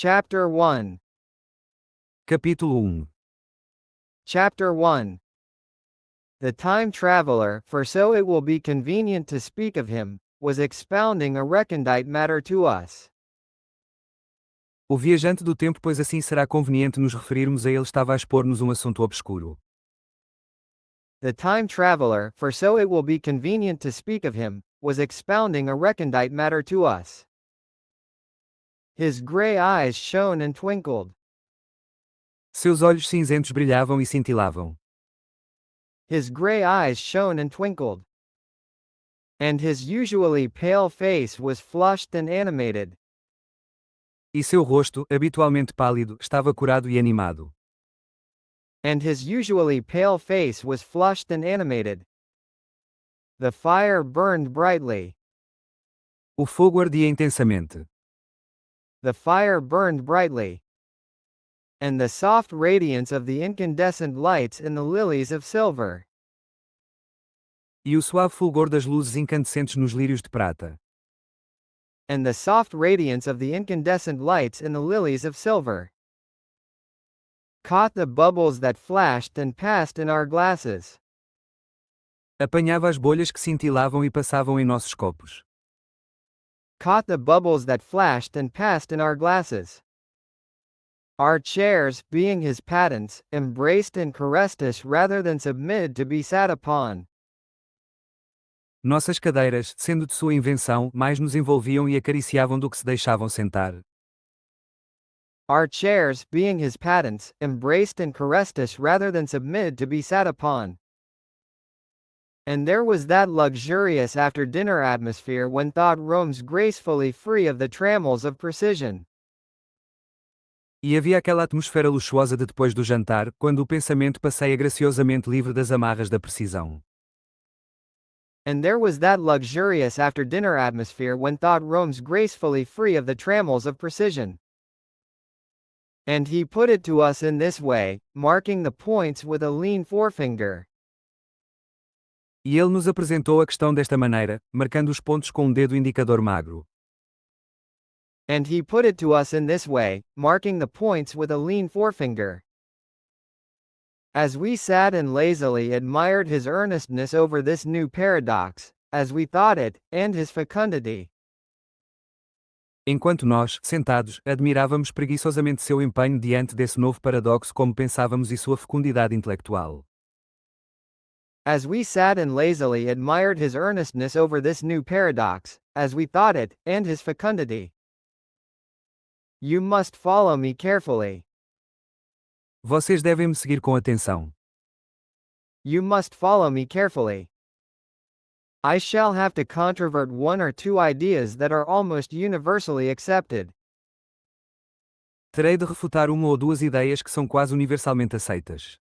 Chapter 1. Capítulo 1. Chapter 1. The time traveler, for so it will be convenient to speak of him, was expounding a recondite matter to us. O viajante do tempo, pois assim será conveniente nos referirmos a ele, estava a expor-nos um assunto obscuro. The time traveler, for so it will be convenient to speak of him, was expounding a recondite matter to us. His gray eyes shone and twinkled. Seus olhos cinzentos brilhavam e cintilavam. His gray eyes shone and twinkled. And his usually pale face was flushed and animated. E seu rosto, habitualmente pálido, estava corado e animado. And his usually pale face was flushed and animated. The fire burned brightly. O fogo ardia intensamente. The fire burned brightly. And the soft radiance of the incandescent lights in the lilies of silver. E o suave fulgor das luzes incandescentes nos lírios de prata. And the soft radiance of the incandescent lights in the lilies of silver. Caught the bubbles that flashed and passed in our glasses. Apanhava as bolhas que cintilavam e passavam em nossos copos. Caught the bubbles that flashed and passed in our glasses. Our chairs, being his patents, embraced and caressed us rather than submitted to be sat upon. Nossas cadeiras, sendo de sua invenção, mais nos envolviam e acariciavam do que se deixavam sentar. Our chairs, being his patents, embraced and caressed us rather than submitted to be sat upon. And there was that luxurious after-dinner atmosphere when thought roams gracefully free of the trammels of precision. E havia aquela atmosfera luxuosa de depois do jantar, quando o pensamento passeia graciosamente livre das amarras da precisão. And there was that luxurious after-dinner atmosphere when thought roams gracefully free of the trammels of precision. And he put it to us in this way, marking the points with a lean forefinger. E ele nos apresentou a questão desta maneira, marcando os pontos com um dedo indicador magro. And he put it to us in this way, marking the points with a lean forefinger. As we sat and lazily admired his earnestness over this new paradox, as we thought it, and his fecundity. Enquanto nós, sentados, admirávamos preguiçosamente seu empenho diante desse novo paradoxo, como pensávamos, e sua fecundidade intelectual. As we sat and lazily admired his earnestness over this new paradox, as we thought it, and his fecundity. You must follow me carefully. Vocês devem me seguir com atenção. You must follow me carefully. I shall have to controvert one or two ideas that are almost universally accepted. Terei de refutar uma ou duas ideias que são quase universalmente aceitas.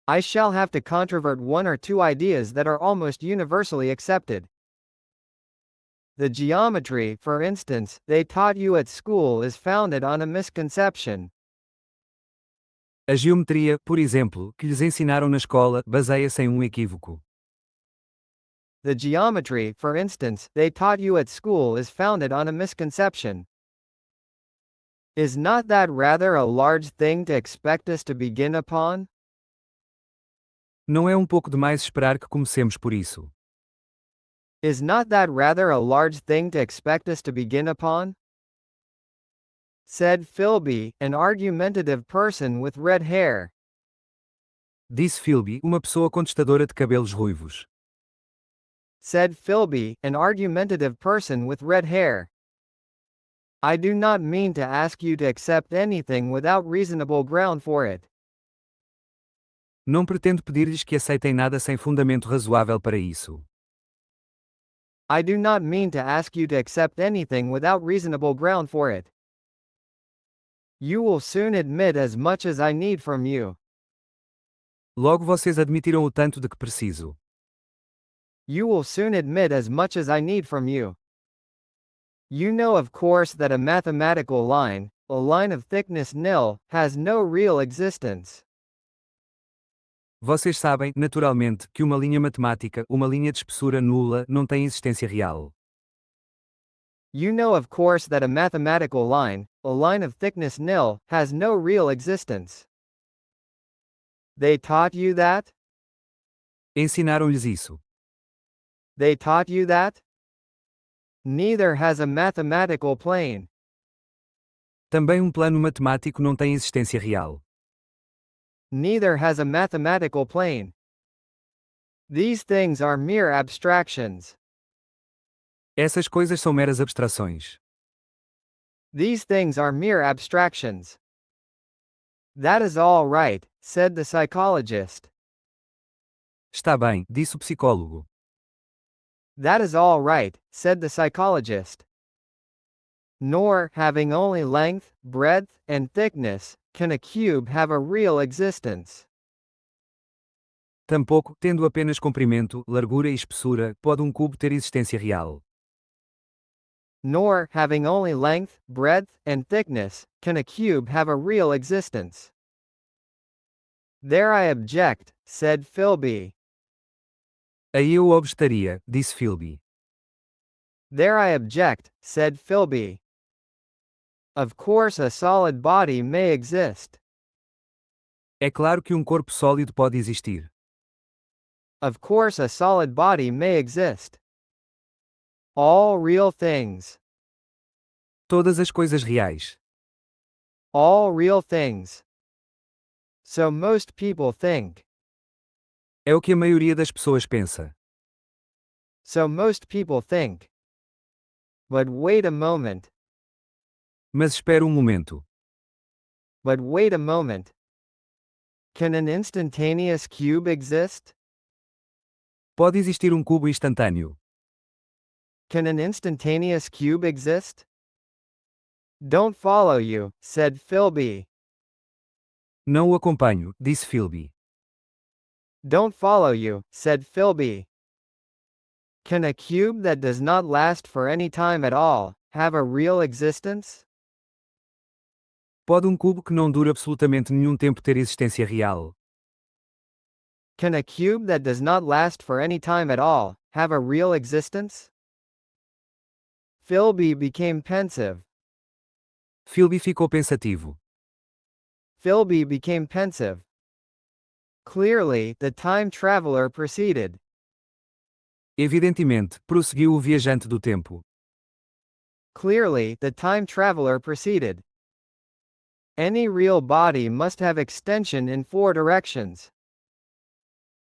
I shall have to controvert one or two ideas that are almost universally accepted. The geometry, for instance, they taught you at school is founded on a misconception. A geometria, por exemplo, que lhes ensinaram na escola, baseia-se em um equívoco. The geometry, for instance, they taught you at school is founded on a misconception. Is not that rather a large thing to expect us to begin upon? Não é um pouco demais esperar que comecemos por isso? Is not that rather a large thing to expect us to begin upon? Said Philby, an argumentative person with red hair. Disse Philby, uma pessoa contestadora de cabelos ruivos. Said Philby, an argumentative person with red hair. I do not mean to ask you to accept anything without reasonable ground for it. Não pretendo pedir-lhes que aceitem nada sem fundamento razoável para isso. I do not mean to ask you to accept anything without reasonable ground for it. You will soon admit as much as I need from you. Logo vocês admitirão o tanto de que preciso. You will soon admit as much as I need from you. You know of course that a mathematical line, a line of thickness nil, has no real existence. Vocês sabem, naturalmente, que uma linha matemática, uma linha de espessura nula, não tem existência real. You know of course that a mathematical line, a line of thickness nil, has no real existence. They taught you that? Ensinaram-lhes isso. They taught you that? Neither has a mathematical plane. Também plano matemático não tem existência real. Neither has a mathematical plane. These things are mere abstractions. Essas coisas são meras abstrações. These things are mere abstractions. That is all right, said the psychologist. Está bem, disse o psicólogo. That is all right, said the psychologist. Nor, having only length, breadth, and thickness, can a cube have a real existence. Tampouco, tendo apenas comprimento, largura e espessura, pode cubo ter existência real. Nor, having only length, breadth, and thickness, can a cube have a real existence. There I object, said Philby. Aí eu objetaria, disse Philby. There I object, said Philby. Of course a solid body may exist. É claro que corpo sólido pode existir. Of course a solid body may exist. All real things. Todas as coisas reais. All real things. So most people think. É o que a maioria das pessoas pensa. So most people think. But wait a moment. Mas espera momento. But wait a moment. Can an instantaneous cube exist? Pode existir cubo instantâneo. Can an instantaneous cube exist? Don't follow you, said Philby. Não o acompanho, disse Philby. Don't follow you, said Philby. Can a cube that does not last for any time at all have a real existence? Pode cubo que não dura absolutamente nenhum tempo ter existência real? Can a cube that does not last for any time at all have a real existence? Philby became pensive. Philby ficou pensativo. Philby became pensive. Clearly, the time traveler proceeded. Evidentemente, prosseguiu o viajante do tempo. Clearly, the time traveler proceeded. Any real body must have extension in 4 directions.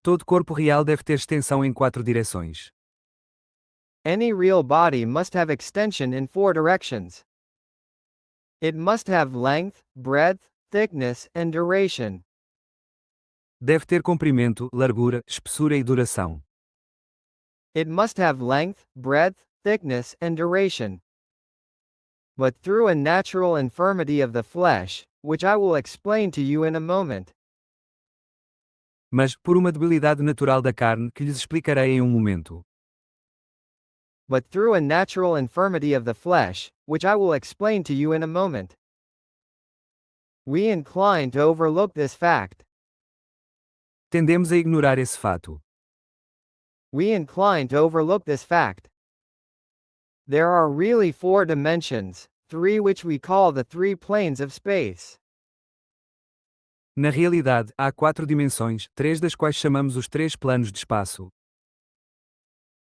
Todo corpo real deve ter extensão em 4 direções. Any real body must have extension in 4 directions. It must have length, breadth, thickness, and duration. Deve ter comprimento, largura, espessura e duração. It must have length, breadth, thickness, and duration. But through a natural infirmity of the flesh, which I will explain to you in a moment. Mas, por uma debilidade natural da carne que lhes explicarei em momento. But through a natural infirmity of the flesh, which I will explain to you in a moment. We incline to overlook this fact. Tendemos a ignorar esse fato. We incline to overlook this fact. There are really 4 dimensions, 3 which we call the 3 planes of space. Na realidade, há 4 dimensões, 3 das quais chamamos os 3 planos de espaço.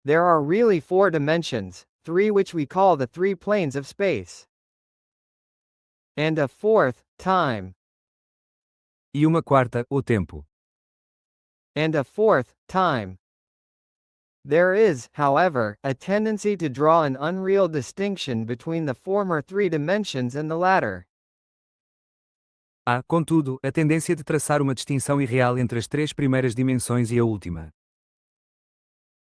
There are really 4 dimensions, 3 which we call the 3 planes of space. And a 4th, time. E uma quarta, o tempo. And a 4th, time. There is, however, a tendency to draw an unreal distinction between the former 3 dimensions and the latter. Há, contudo, a tendência de traçar uma distinção irreal entre as 3 primeiras dimensões e a última.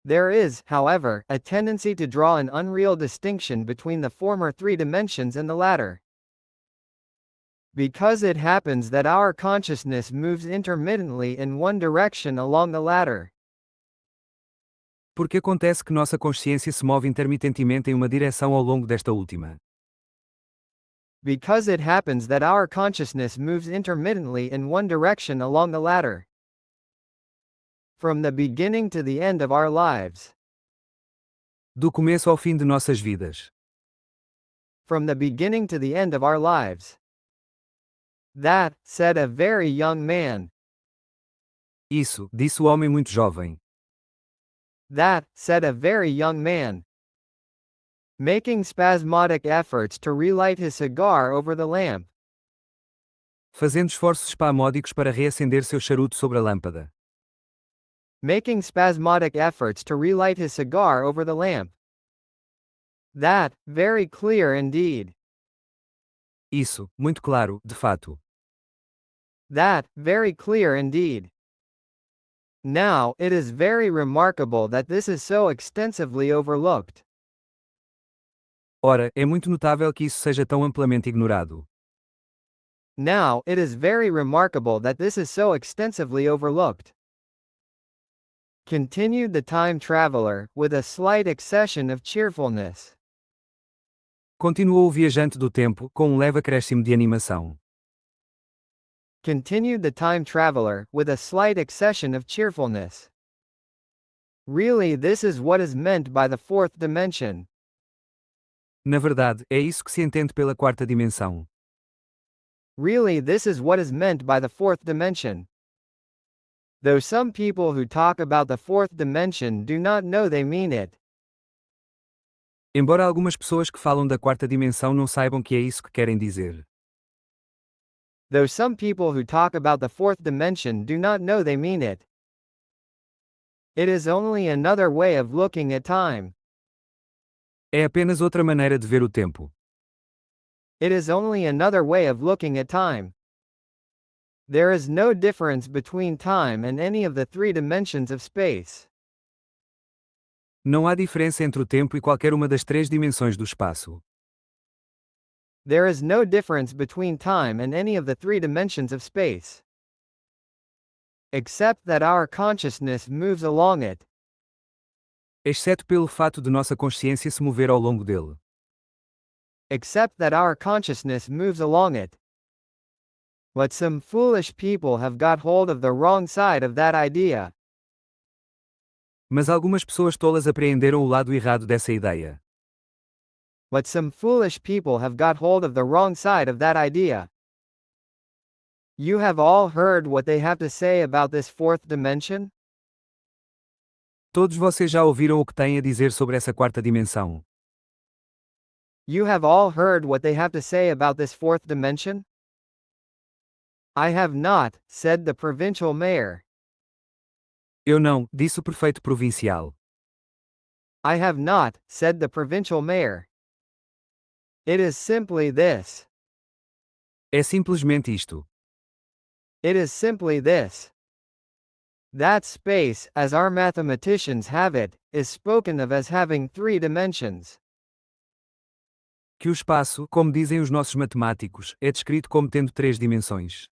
There is, however, a tendency to draw an unreal distinction between the former 3 dimensions and the latter. Because it happens that our consciousness moves intermittently in one direction along the latter. Porque acontece que nossa consciência se move intermitentemente em uma direção ao longo desta última. Because it happens that our consciousness moves intermittently in one direction along the latter. From the beginning to the end of our lives. Do começo ao fim de nossas vidas. from the beginning to the end of our lives. That, said a very young man. Isso, disse o homem muito jovem. That, said a very young man. Making spasmodic efforts to relight his cigar over the lamp. Fazendo esforços espasmódicos para reacender seu charuto sobre a lâmpada. Making spasmodic efforts to relight his cigar over the lamp. That, very clear indeed. Isso, muito claro, de fato. That, very clear indeed. Now, it is very remarkable that this is so extensively overlooked. Ora, é muito notável que isso seja tão amplamente ignorado. Now, it is very remarkable that this is so extensively overlooked. Continued the time traveler, with a slight accession of cheerfulness. Continuou o viajante do tempo, com leve acréscimo de animação. Continued the time traveler, with a slight accession of cheerfulness. Really, this is what is meant by the fourth dimension. Na verdade, é isso que se entende pela quarta dimensão. Really, this is what is meant by the fourth dimension. Though some people who talk about the fourth dimension do not know they mean it. Embora algumas pessoas que falam da quarta dimensão não saibam que é isso que querem dizer. Though some people who talk about the fourth dimension do not know they mean it. It is only another way of looking at time. É apenas outra maneira de ver o tempo. It is only another way of looking at time. There is no difference between time and any of the three dimensions of space. Não há diferença entre o tempo e qualquer uma das três dimensões do espaço. There is no difference between time and any of the three dimensions of space. Except that our consciousness moves along it. Exceto pelo fato de nossa consciência se mover ao longo dele. Except that our consciousness moves along it. But some foolish people have got hold of the wrong side of that idea. Mas algumas pessoas tolas apreenderam o lado errado dessa ideia. But some foolish people have got hold of the wrong side of that idea. You have all heard what they have to say about this fourth dimension? Todos vocês já ouviram o que têm a dizer sobre essa quarta dimensão. You have all heard what they have to say about this fourth dimension? I have not, said the provincial mayor. Eu não, disse o prefeito provincial. I have not, said the provincial mayor. It is simply this. É simplesmente isto. It is simply this. That space, as our mathematicians have it, is spoken of as having three dimensions. Que o espaço, como dizem os nossos matemáticos, é descrito como tendo três dimensões.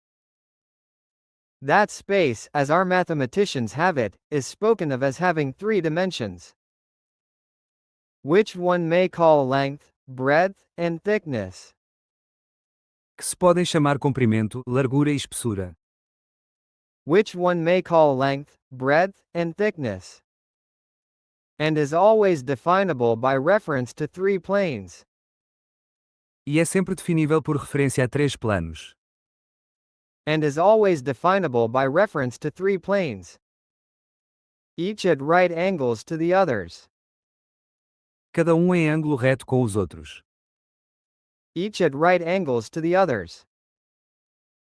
That space, as our mathematicians have it, is spoken of as having three dimensions. Which one may call length, breadth, and thickness. Que se podem chamar comprimento, largura e espessura. Which one may call length, breadth, and thickness. And is always definable by reference to three planes. E é sempre definível por referência a três planos. And is always definable by reference to three planes. Each at right angles to the others. Cada um em ângulo reto com os outros. Each at right angles to the others.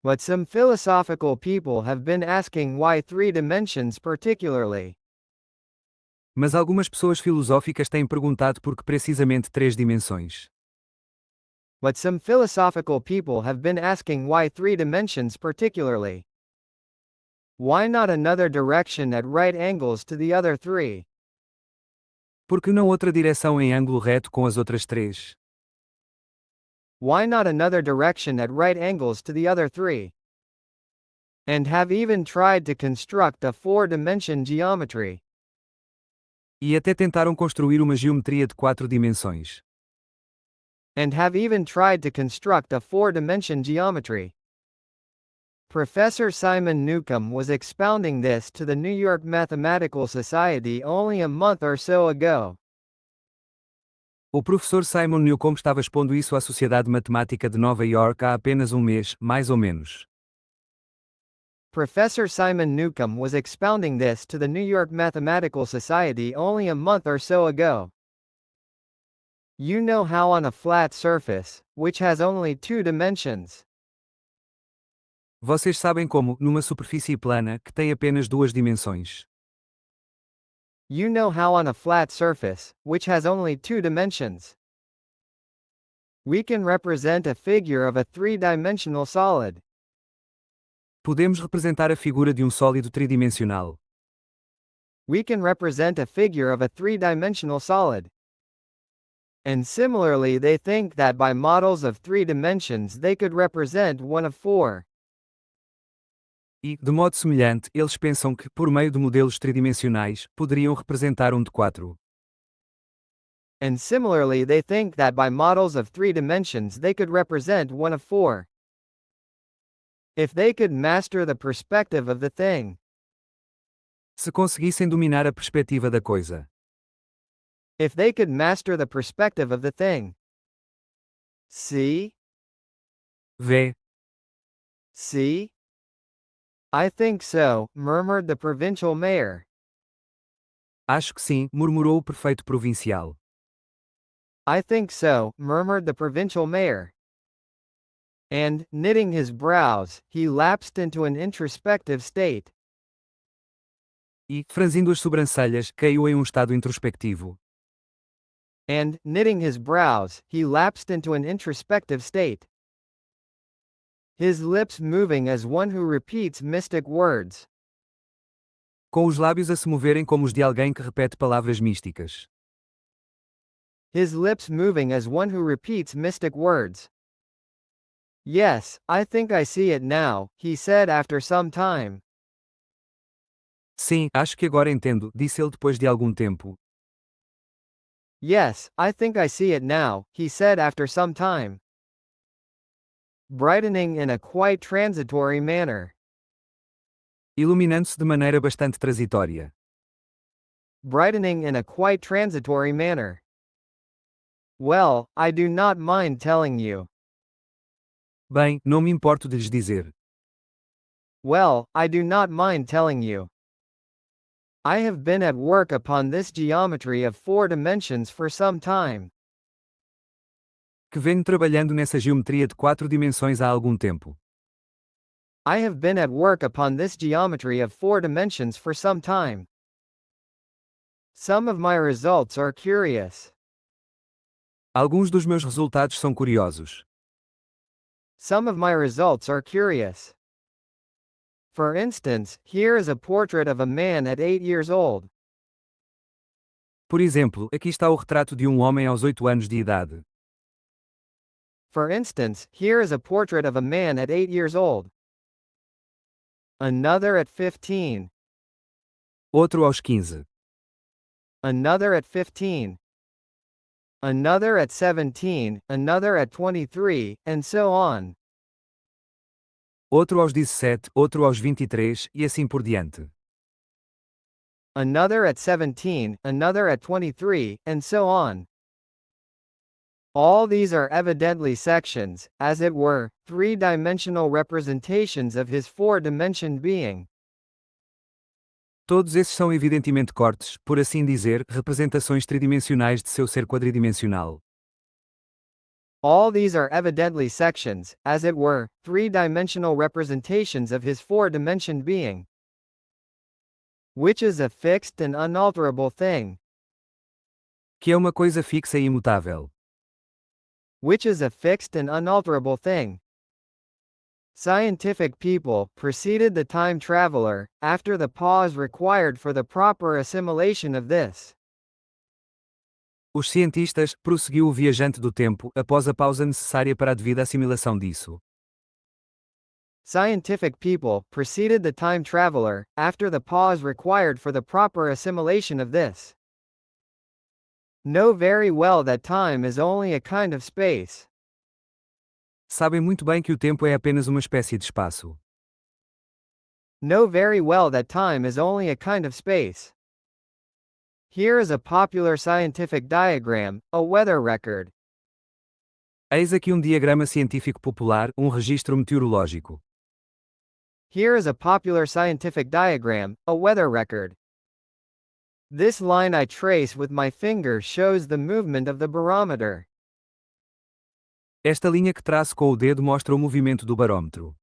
But some philosophical people have been asking why three dimensions particularly. Mas algumas pessoas filosóficas têm perguntado por que precisamente três dimensões. But some philosophical people have been asking why three dimensions particularly. Why not another direction at right angles to the other three? Por que não outra direção em ângulo reto com as outras três? Why not another direction at right angles to the other three? And have even tried to construct a four-dimension geometry. E até tentaram construir uma geometria de quatro dimensões. And have even tried to construct a four-dimension geometry. Professor Simon Newcomb was expounding this to the New York Mathematical Society only a month or so ago. O professor Simon Newcomb estava expondo isso à Sociedade Matemática de Nova York há apenas um mês, mais ou menos. Professor Simon Newcomb was expounding this to the New York Mathematical Society only a month or so ago. You know how on a flat surface, which has only two dimensions, Vocês sabem como, numa superfície plana, que tem apenas duas dimensões. you know how on a flat surface, which has only two dimensions, we can represent a figure of a three-dimensional solid. Podemos representar a figura de um sólido tridimensional. We can represent a figure of a three-dimensional solid. And similarly they think that by models of three dimensions they could represent one of four. E, de modo semelhante, eles pensam que, por meio de modelos tridimensionais, poderiam representar um de quatro. And similarly they think that by models of three dimensions they could represent one of four. If they could master the perspective of the thing. Se conseguissem dominar a perspectiva da coisa. If they could master the perspective of the thing. See? Vê. See? I think so, murmured the provincial mayor. Acho que sim, murmurou o prefeito provincial. I think so, murmured the provincial mayor. And, knitting his brows, he lapsed into an introspective state. E, franzindo as sobrancelhas, caiu em um estado introspectivo. And, knitting his brows, he lapsed into an introspective state. His lips moving as one who repeats mystic words. Com os lábios a se moverem como os de alguém que repete palavras místicas. His lips moving as one who repeats mystic words. Yes, I think I see it now, he said after some time. Sim, acho que agora entendo, disse ele depois de algum tempo. Yes, I think I see it now, he said after some time. Brightening in a quite transitory manner. Iluminando-se de maneira bastante transitória. Brightening in a quite transitory manner. Well, I do not mind telling you. Bem, não me importo de lhes dizer. Well, I do not mind telling you. I have been at work upon this geometry of four dimensions for some time. Que venho trabalhando nessa geometria de quatro dimensões há algum tempo. I have been at work upon this geometry of four dimensions for some time. Some of my results are curious. Alguns dos meus resultados são curiosos. Some of my results are curious. For instance, here is a portrait of a man at 8 years old. Por exemplo, aqui está o retrato de um homem aos 8 anos de idade. For instance, here is a portrait of a man at 8 years old. Another at 15. Outro aos 15. Another at 15. Another at 17, another at 23, and so on. Outro aos 17, outro aos 23, e assim por diante. Another at 17, another at 23, and so on. All these are evidently sections, as it were, three-dimensional representations of his four-dimensioned being. Todos esses são evidentemente cortes, por assim dizer, representações tridimensionais de seu ser quadridimensional. All these are evidently sections, as it were, three-dimensional representations of his four-dimensioned being. Which is a fixed and unalterable thing. Que é uma coisa fixa e imutável. Which is a fixed and unalterable thing. Scientific people preceded the time traveler, after the pause required for the proper assimilation of this. Os cientistas, prosseguiu o viajante do tempo, após a pausa necessária para a devida assimilação disso. Scientific people preceded the time traveler, after the pause required for the proper assimilation of this. Know very well that time is only a kind of space. Sabem muito bem que o tempo é apenas uma espécie de espaço. Know very well that time is only a kind of space. Here is a popular scientific diagram, a weather record. Eis aqui um diagrama científico popular, um registro meteorológico. Here is a popular scientific diagram, a weather record. This line I trace with my finger shows the movement of the barometer. Esta linha que traço com o dedo mostra o movimento do barômetro.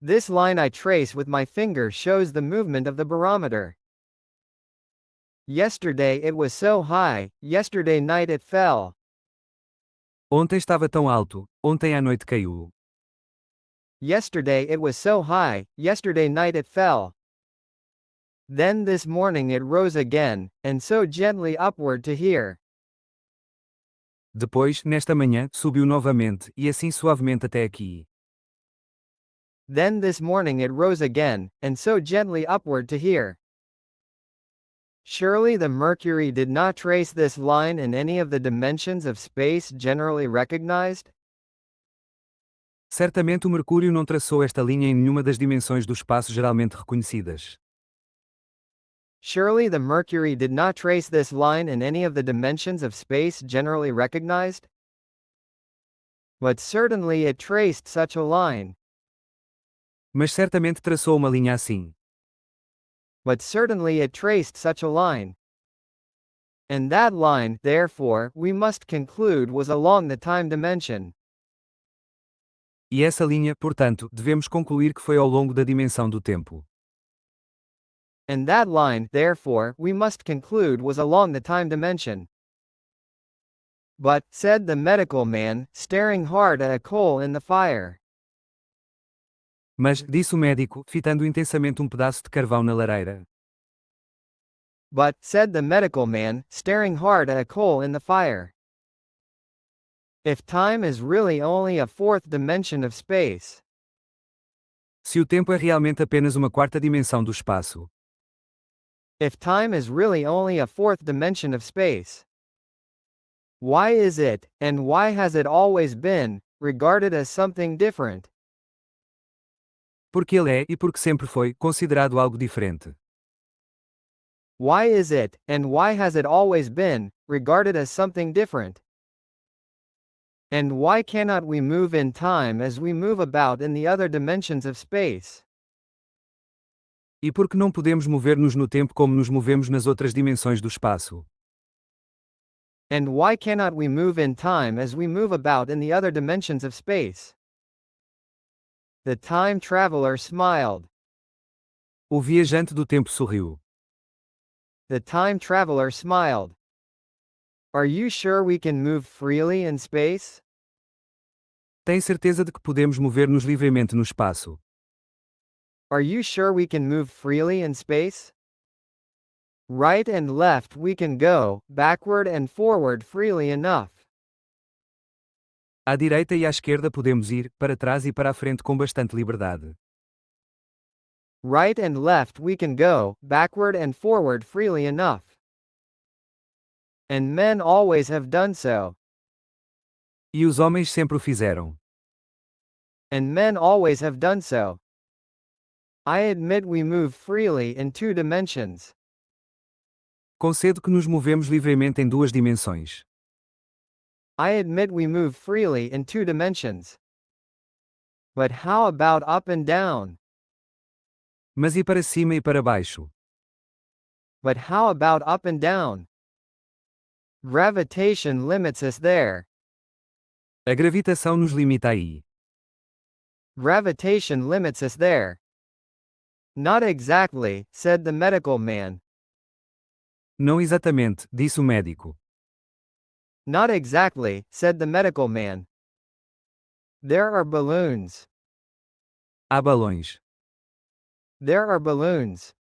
This line I trace with my finger shows the movement of the barometer. Yesterday it was so high, yesterday night it fell. Ontem estava tão alto, ontem à noite caiu. Yesterday it was so high, yesterday night it fell. Then this morning it rose again, and so gently upward to here. Depois, nesta manhã, subiu novamente, e assim suavemente até aqui. Then this morning it rose again, and so gently upward to here. Surely the mercury did not trace this line in any of the dimensions of space generally recognized? Certamente o Mercúrio não traçou esta linha em nenhuma das dimensões do espaço geralmente reconhecidas. Surely the mercury did not trace this line in any of the dimensions of space generally recognized? But certainly it traced such a line. Mas certamente traçou uma linha assim. But certainly it traced such a line. And that line, therefore, we must conclude was along the time dimension. E essa linha, portanto, devemos concluir que foi ao longo da dimensão do tempo. And that line, therefore, we must conclude was along the time dimension. But, said the medical man, staring hard at a coal in the fire. Mas, disse o médico, fitando intensamente um pedaço de carvão na lareira. But, said the medical man, staring hard at a coal in the fire. If time is really only a fourth dimension of space. Se o tempo é realmente apenas uma quarta dimensão do espaço. If time is really only a fourth dimension of space. Why is it, and why has it always been, regarded as something different? Porque ele é, e porque sempre foi, considerado algo diferente. Why is it, and why has it always been, regarded as something different? And why cannot we move in time as we move about in the other dimensions of space? E porque não podemos mover-nos no tempo como nos movemos nas outras dimensões do espaço? And why cannot we move in time as we move about in the other dimensions of space? The time traveler smiled. O viajante do tempo sorriu. The time traveler smiled. Are you sure we can move freely in space? Tem certeza de que podemos mover-nos livremente no espaço? Are you sure we can move freely in space? Right and left we can go, backward and forward freely enough. À direita e à esquerda podemos ir, para trás e para a frente com bastante liberdade. Right and left we can go, backward and forward freely enough. And men always have done so. E os homens sempre o fizeram. And men always have done so. I admit we move freely in two dimensions. Concedo que nos movemos livremente em duas dimensões. I admit we move freely in two dimensions. But how about up and down? Mas e para cima e para baixo? But how about up and down? Gravitation limits us there. A gravitação nos limita aí. Gravitation limits us there. Not exactly, said the medical man. Não exatamente, disse o médico. Not exactly, said the medical man. There are balloons. Há balões. There are balloons.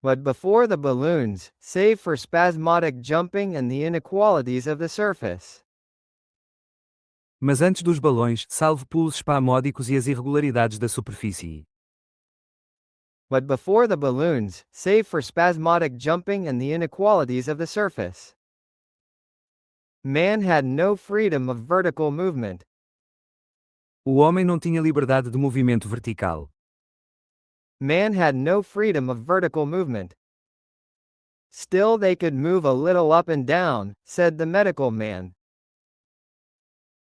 But before the balloons, save for spasmodic jumping and the inequalities of the surface. Mas antes dos balões, salvo pulos espasmódicos e as irregularidades da superfície. But before the balloons, save for spasmodic jumping and the inequalities of the surface. Man had no freedom of vertical movement. O homem não tinha liberdade de movimento vertical. Man had no freedom of vertical movement. Still they could move a little up and down, said the medical man.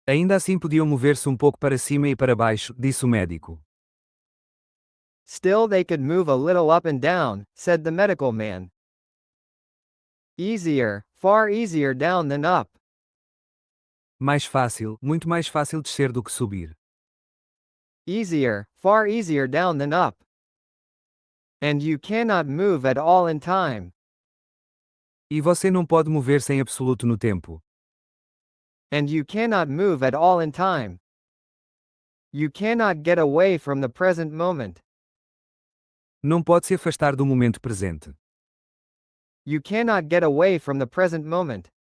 Ainda assim podiam mover-se um pouco para cima e para baixo, disse o médico. Still they could move a little up and down, said the medical man. Easier, far easier down than up. Mais fácil, muito mais fácil descer do que subir. Easier, far easier down than up. And you cannot move at all in time. E você não pode mover-se em absoluto no tempo. And you cannot move at all in time. You cannot get away from the present moment. Não pode se afastar do momento presente. You cannot get away from the present moment.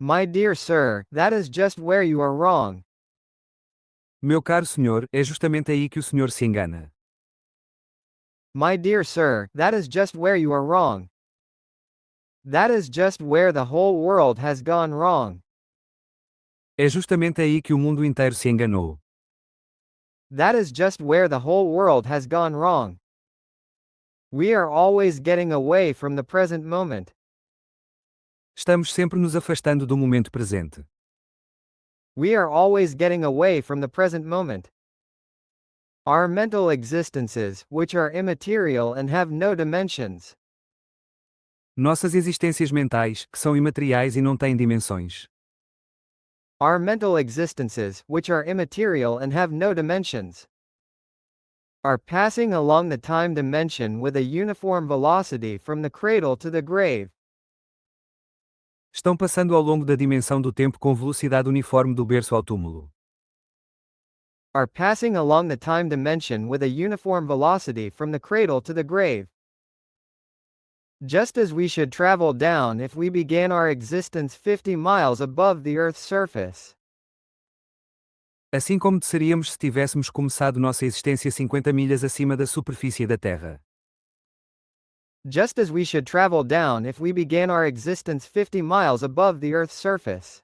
My dear sir, that is just where you are wrong. Meu caro senhor, é justamente aí que o senhor se engana. My dear sir, that is just where you are wrong. That is just where the whole world has gone wrong. É justamente aí que o mundo inteiro se enganou. That is just where the whole world has gone wrong. We are always getting away from the present moment. Estamos sempre nos afastando do momento presente. We are always getting away from the present moment. Our mental existences, which are immaterial and have no dimensions. Nossas existências mentais, que são imateriais e não têm dimensões. Our mental existences, which are immaterial and have no dimensions, are passing along the time dimension with a uniform velocity from the cradle to the grave. Estão passando ao longo da dimensão do tempo com velocidade uniforme do berço ao túmulo. Are passing along the time dimension with a uniform velocity from the cradle to the grave. Just as we should travel down if we began our existence 50 miles above the Earth's surface. Assim como seríamos se tivéssemos começado nossa existência 50 milhas acima da superfície da Terra. Just as we should travel down if we began our existence 50 miles above the Earth's surface.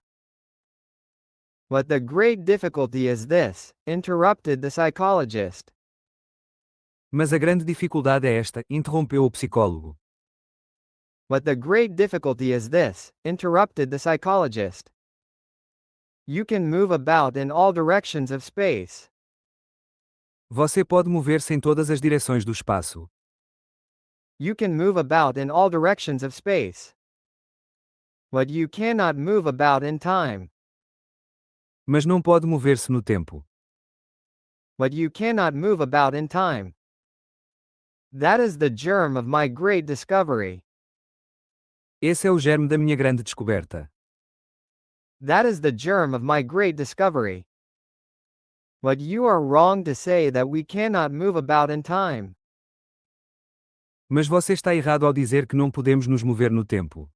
But the great difficulty is this, interrupted the psychologist. Mas a grande dificuldade é esta, interrompeu o psicólogo. But the great difficulty is this, interrupted the psychologist. You can move about in all directions of space. Você pode mover-se em todas as direções do espaço. You can move about in all directions of space. But you cannot move about in time. Mas não pode mover-se no tempo. But you cannot move about in time. That is the germ of my great discovery. Esse é o germe da minha grande descoberta. That is the germ of my great discovery. But you are wrong to say that we cannot move about in time. Mas você está errado ao dizer que não podemos nos mover no tempo.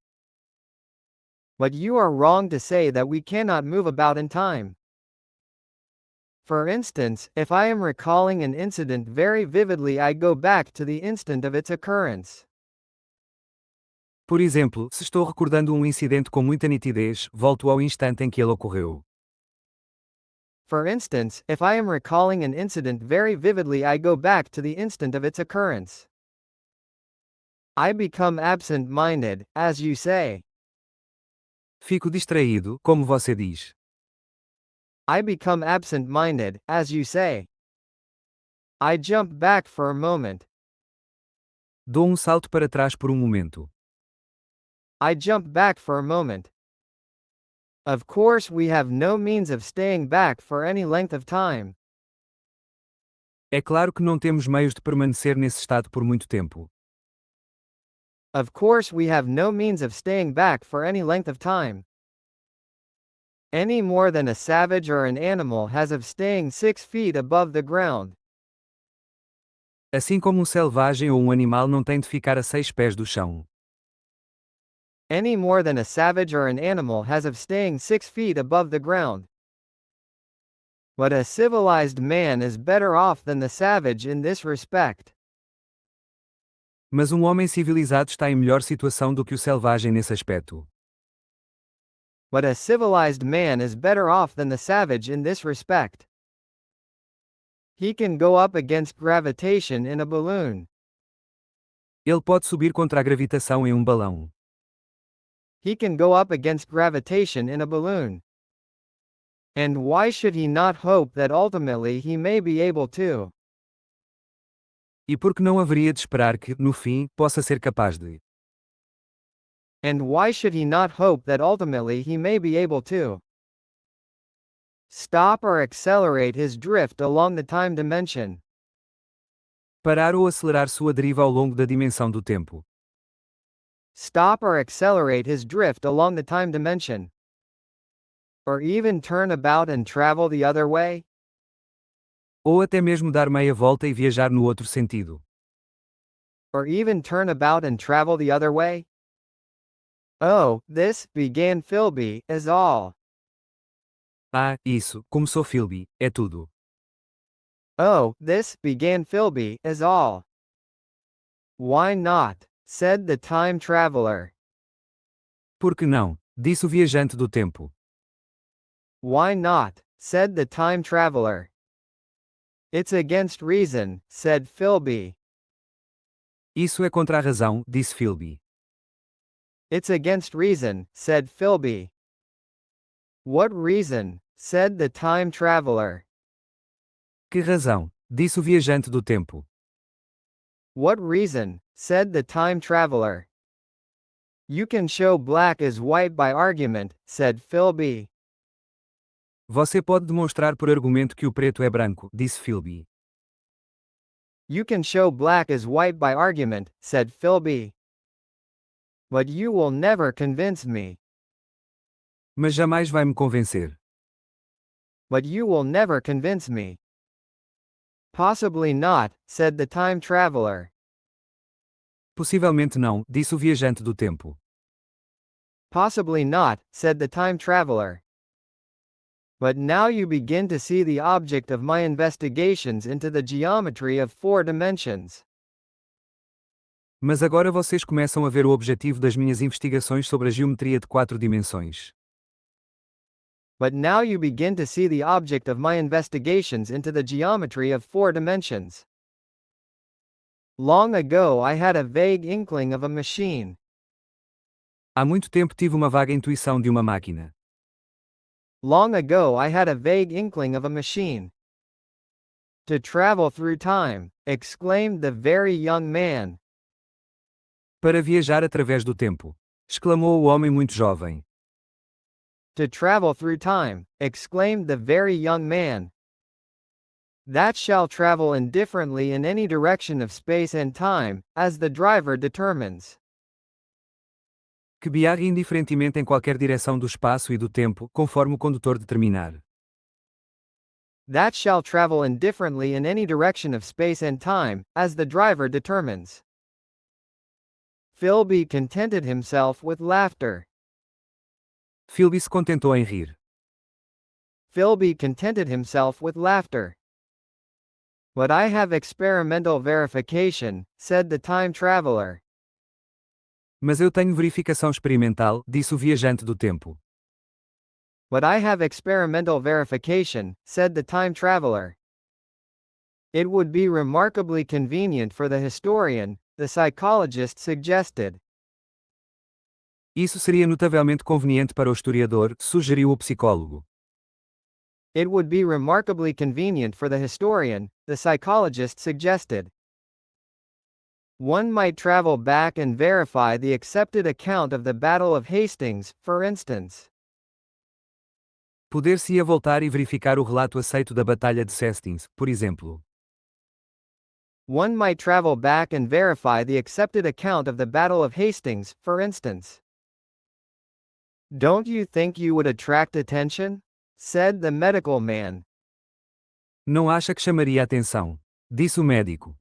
But you are wrong to say that we cannot move about in time. For instance, if I am recalling an incident very vividly, I go back to the instant of its occurrence. Por exemplo, se estou recordando um incidente com muita nitidez, volto ao instante em que ele ocorreu. For instance, if I am recalling an incident very vividly, I go back to the instant of its occurrence. I become absent-minded, as you say. Fico distraído, como você diz. I become absent-minded, as you say. I jump back for a moment. Dou um salto para trás por um momento. I jump back for a moment. Of course, we have no means of staying back for any length of time. É claro que não temos meios de permanecer nesse estado por muito tempo. Of course, we have no means of staying back for any length of time. Any more than a savage or an animal has of staying 6 feet above the ground. Assim como um selvagem ou um animal não tem de ficar a 6 pés do chão. Any more than a savage or an animal has of staying 6 feet above the ground. But a civilized man is better off than the savage in this respect. Mas um homem civilizado está em melhor situação do que o selvagem nesse aspecto. But a civilized man is better off than the savage in this respect. He can go up against gravitation in a balloon. Ele pode subir contra a gravitação em um balão. He can go up against gravitation in a balloon. And why should he not hope that ultimately he may be able to? E por que não haveria de esperar que, no fim, possa ser capaz de? And why should he not hope that ultimately he may be able to? Stop or accelerate his drift along the time dimension. Parar ou acelerar sua deriva ao longo da dimensão do tempo. Stop or accelerate his drift along the time dimension. Or even turn about and travel the other way? Ou até mesmo dar meia volta e viajar no outro sentido. Or even turn about and travel the other way? Oh, this, began Philby, is all. Ah, isso, começou Philby, é tudo. Oh, this, began Philby, is all. Why not? Said the time traveler. Por que não? Disse o viajante do tempo. Why not? Said the time traveler. It's against reason, said Philby. Isso é contra a razão, disse Philby. It's against reason, said Philby. What reason? Said the time traveler. Que razão? Disse o viajante do tempo. What reason? Said the time traveler. You can show black as white by argument, said Philby. Você pode demonstrar por argumento que o preto é branco, disse Philby. You can show black as white by argument, said Philby. But you will never convince me. Mas jamais vai me convencer. But you will never convince me. Possibly not, said the time traveler. Possivelmente não, disse o viajante do tempo. Possibly not, said the time traveler. But now you begin to see the object of my investigations into the geometry of 4 dimensions. Mas agora vocês começam a ver o objetivo das minhas investigações sobre a geometria de 4 dimensões. But now you begin to see the object of my investigations into the geometry of 4 dimensions. Long ago I had a vague inkling of a machine. Há muito tempo tive uma vaga intuição de uma máquina. Long ago I had a vague inkling of a machine. To travel through time, exclaimed the very young man. Para viajar através do tempo, exclamou o homem muito jovem. To travel through time, exclaimed the very young man. That shall travel indifferently in any direction of space and time, as the driver determines. Que viaje indiferentemente em qualquer direção do espaço e do tempo, conforme o condutor determinar. That shall travel indifferently in any direction of space and time, as the driver determines. Philby contented himself with laughter. Philby se contentou em rir. Philby contented himself with laughter. But I have experimental verification, said the time traveler. Mas eu tenho verificação experimental, disse o viajante do tempo. But I have experimental verification, said the time traveler. It would be remarkably convenient for the historian, the psychologist suggested. Isso seria notavelmente conveniente para o historiador, sugeriu o psicólogo. It would be remarkably convenient for the historian, the psychologist suggested. One might travel back and verify the accepted account of the Battle of Hastings, for instance. Poder-se-ia voltar e verificar o relato aceito da Batalha de Hastings, por exemplo. One might travel back and verify the accepted account of the Battle of Hastings, for instance. Don't you think you would attract attention? Said the medical man. Não acha que chamaria atenção? Disse o médico.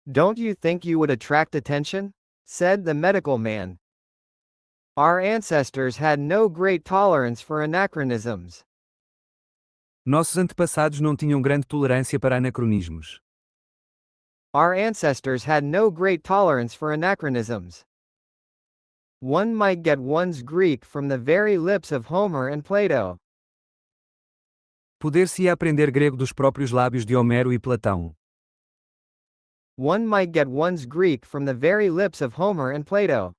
Don't you think you would attract attention? Said the medical man. Our ancestors had no great tolerance for anachronisms. Nossos antepassados não tinham grande tolerância para anacronismos. Our ancestors had no great tolerance for anachronisms. One might get one's Greek from the very lips of Homer and Plato. Poder-se-ia aprender grego dos próprios lábios de Homero e Platão. One might get one's Greek from the very lips of Homer and Plato.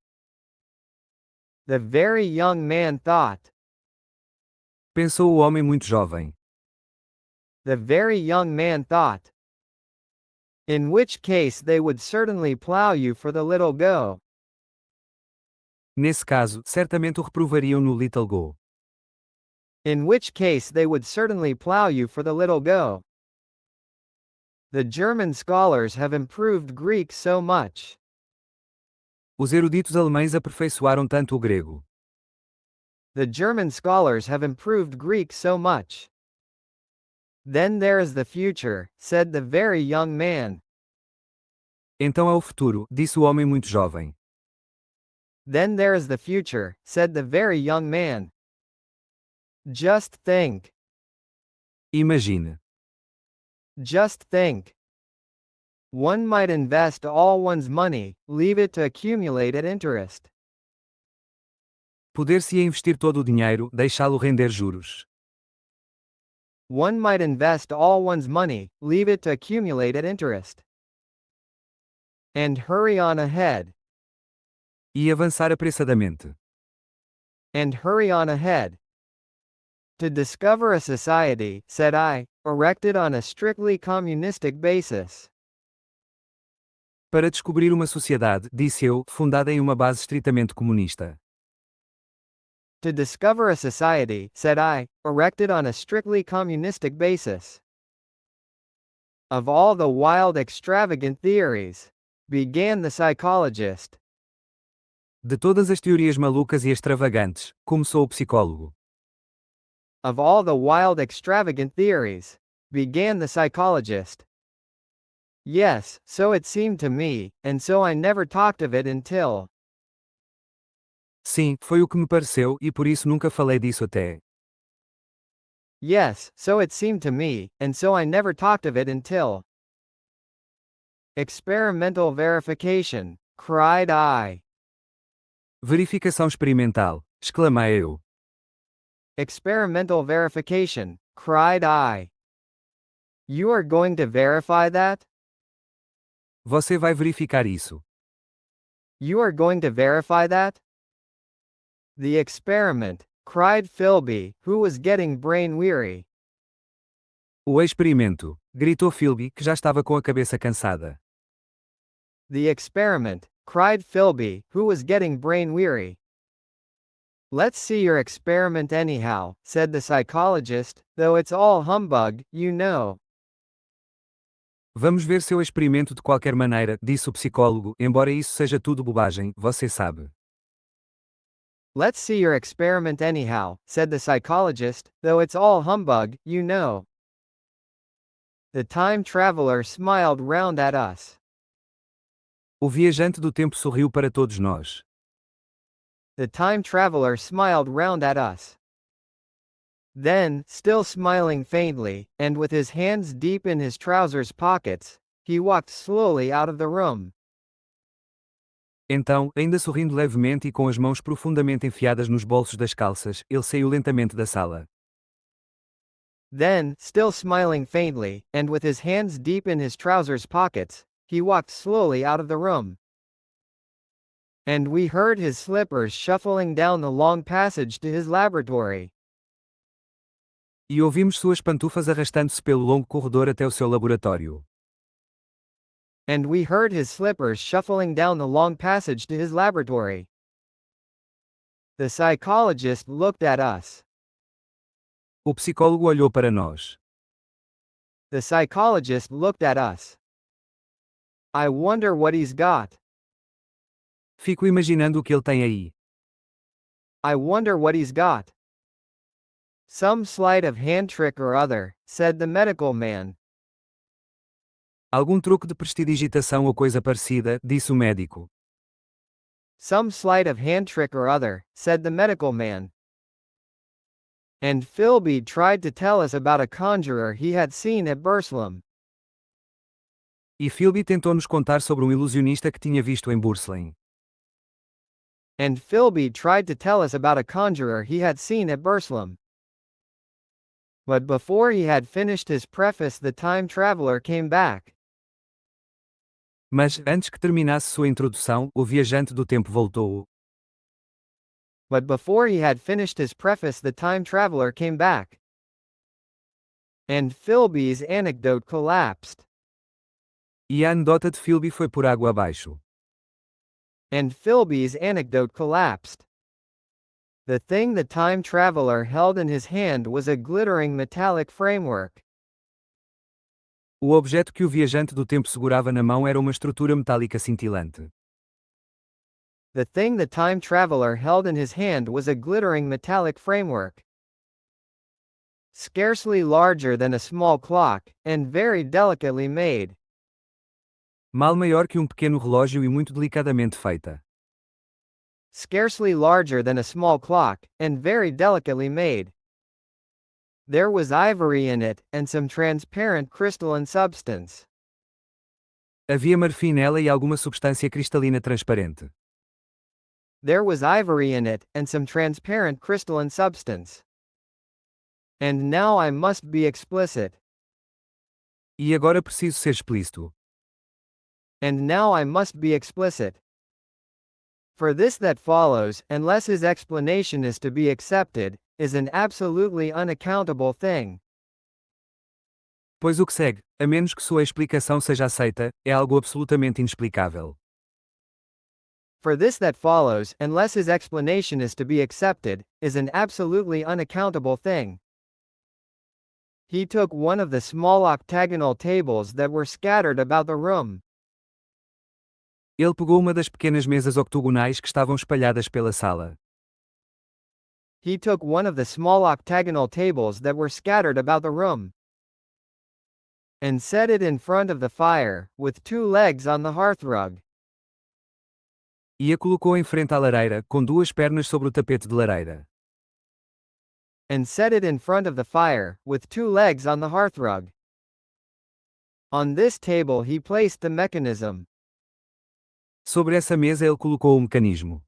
The very young man thought. Pensou o homem muito jovem. The very young man thought. In which case they would certainly plow you for the little go. Nesse caso, certamente o reprovariam no Little Go. In which case they would certainly plow you for the little go. The German scholars have improved Greek so much. Os eruditos alemães aperfeiçoaram tanto o grego. The German scholars have improved Greek so much. Then there is the future, said the very young man. Então é o futuro, disse o homem muito jovem. Then there is the future, said the very young man. Just think. Imagine. Just think. One might invest all one's money, leave it to accumulate at interest. Poder-se-ia investir todo o dinheiro, deixá-lo render juros. One might invest all one's money, leave it to accumulate at interest. And hurry on ahead. E avançar apressadamente. And hurry on ahead. To discover a society, said I, erected on a strictly communistic basis. Para descobrir uma sociedade, disse eu, fundada em uma base estritamente comunista. To discover a society, said I, erected on a strictly communistic basis. Of all the wild extravagant theories, began the psychologist. De todas as teorias malucas e extravagantes, começou o psicólogo. Of all the wild extravagant theories, began the psychologist. Yes, so it seemed to me, and so I never talked of it until. Sim, foi o que me pareceu, e por isso nunca falei disso até. Yes, so it seemed to me, and so I never talked of it until. Experimental verification, cried I. Verificação experimental, exclamei eu. Experimental verification, cried I. You are going to verify that? Você vai verificar isso. You are going to verify that? The experiment, cried Philby, who was getting brain weary. O experimento, gritou Philby, que já estava com a cabeça cansada. The experiment, cried Philby, who was getting brain weary. Let's see your experiment anyhow, said the psychologist, though it's all humbug, you know. Vamos ver seu experimento de qualquer maneira, disse o psicólogo, embora isso seja tudo bobagem, você sabe. Let's see your experiment anyhow, said the psychologist, though it's all humbug, you know. The time traveler smiled round at us. O viajante do tempo sorriu para todos nós. The time traveler smiled round at us. Then, still smiling faintly, and with his hands deep in his trousers pockets, he walked slowly out of the room. Então, ainda sorrindo levemente e com as mãos profundamente enfiadas nos bolsos das calças, ele saiu lentamente da sala. Then, still smiling faintly, and with his hands deep in his trousers pockets, he walked slowly out of the room. And we heard his slippers shuffling down the long passage to his laboratory. E ouvimos suas pantufas arrastando-se pelo longo corredor até o seu laboratório. And we heard his slippers shuffling down the long passage to his laboratory. The psychologist looked at us. O psicólogo olhou para nós. The psychologist looked at us. I wonder what he's got. Fico imaginando o que ele tem aí. I wonder what he's got. Some sleight of hand trick or other, said the medical man. Algum truque de prestidigitação ou coisa parecida, disse o médico. Some sleight of hand trick or other, said the medical man. And Philby tried to tell us about a conjurer he had seen at Burslem. E Philby tentou nos contar sobre um ilusionista que tinha visto em Burslem. And Philby tried to tell us about a conjurer he had seen at Burslem. But before he had finished his preface, the time traveler came back. Mas, antes que terminasse sua introdução, o viajante do tempo voltou. But before he had finished his preface, the time traveler came back. And Philby's anecdote collapsed. E a anedota de Philby foi por água abaixo. And Philby's anecdote collapsed. The thing the time traveler held in his hand was a glittering metallic framework. O objeto que o viajante do tempo segurava na mão era uma estrutura metálica cintilante. The thing the time traveler held in his hand was a glittering metallic framework. Scarcely larger than a small clock, and very delicately made. Mal maior que um pequeno relógio e muito delicadamente feita. Scarcely larger than a small clock, and very delicately made. There was ivory in it, and some transparent crystalline substance. Havia marfim nela e alguma substância cristalina transparente. There was ivory in it, and some transparent crystalline substance. And now I must be explicit. E agora preciso ser explícito. And now I must be explicit. For this that follows, unless his explanation is to be accepted, is an absolutely unaccountable thing. Pois o que segue, a menos que sua explicação seja aceita, é algo absolutamente inexplicável. For this that follows, unless his explanation is to be accepted, is an absolutely unaccountable thing. He took one of the small octagonal tables that were scattered about the room. Ele pegou uma das pequenas mesas octogonais que estavam espalhadas pela sala. He took one of the small octagonal tables that were scattered about the room. And set it in front of the fire, with two legs on the hearthrug. E a colocou em frente à lareira, com duas pernas sobre o tapete de lareira. And set it in front of the fire, with two legs on the hearthrug. On this table he placed the mechanism. Sobre essa mesa ele colocou o mecanismo.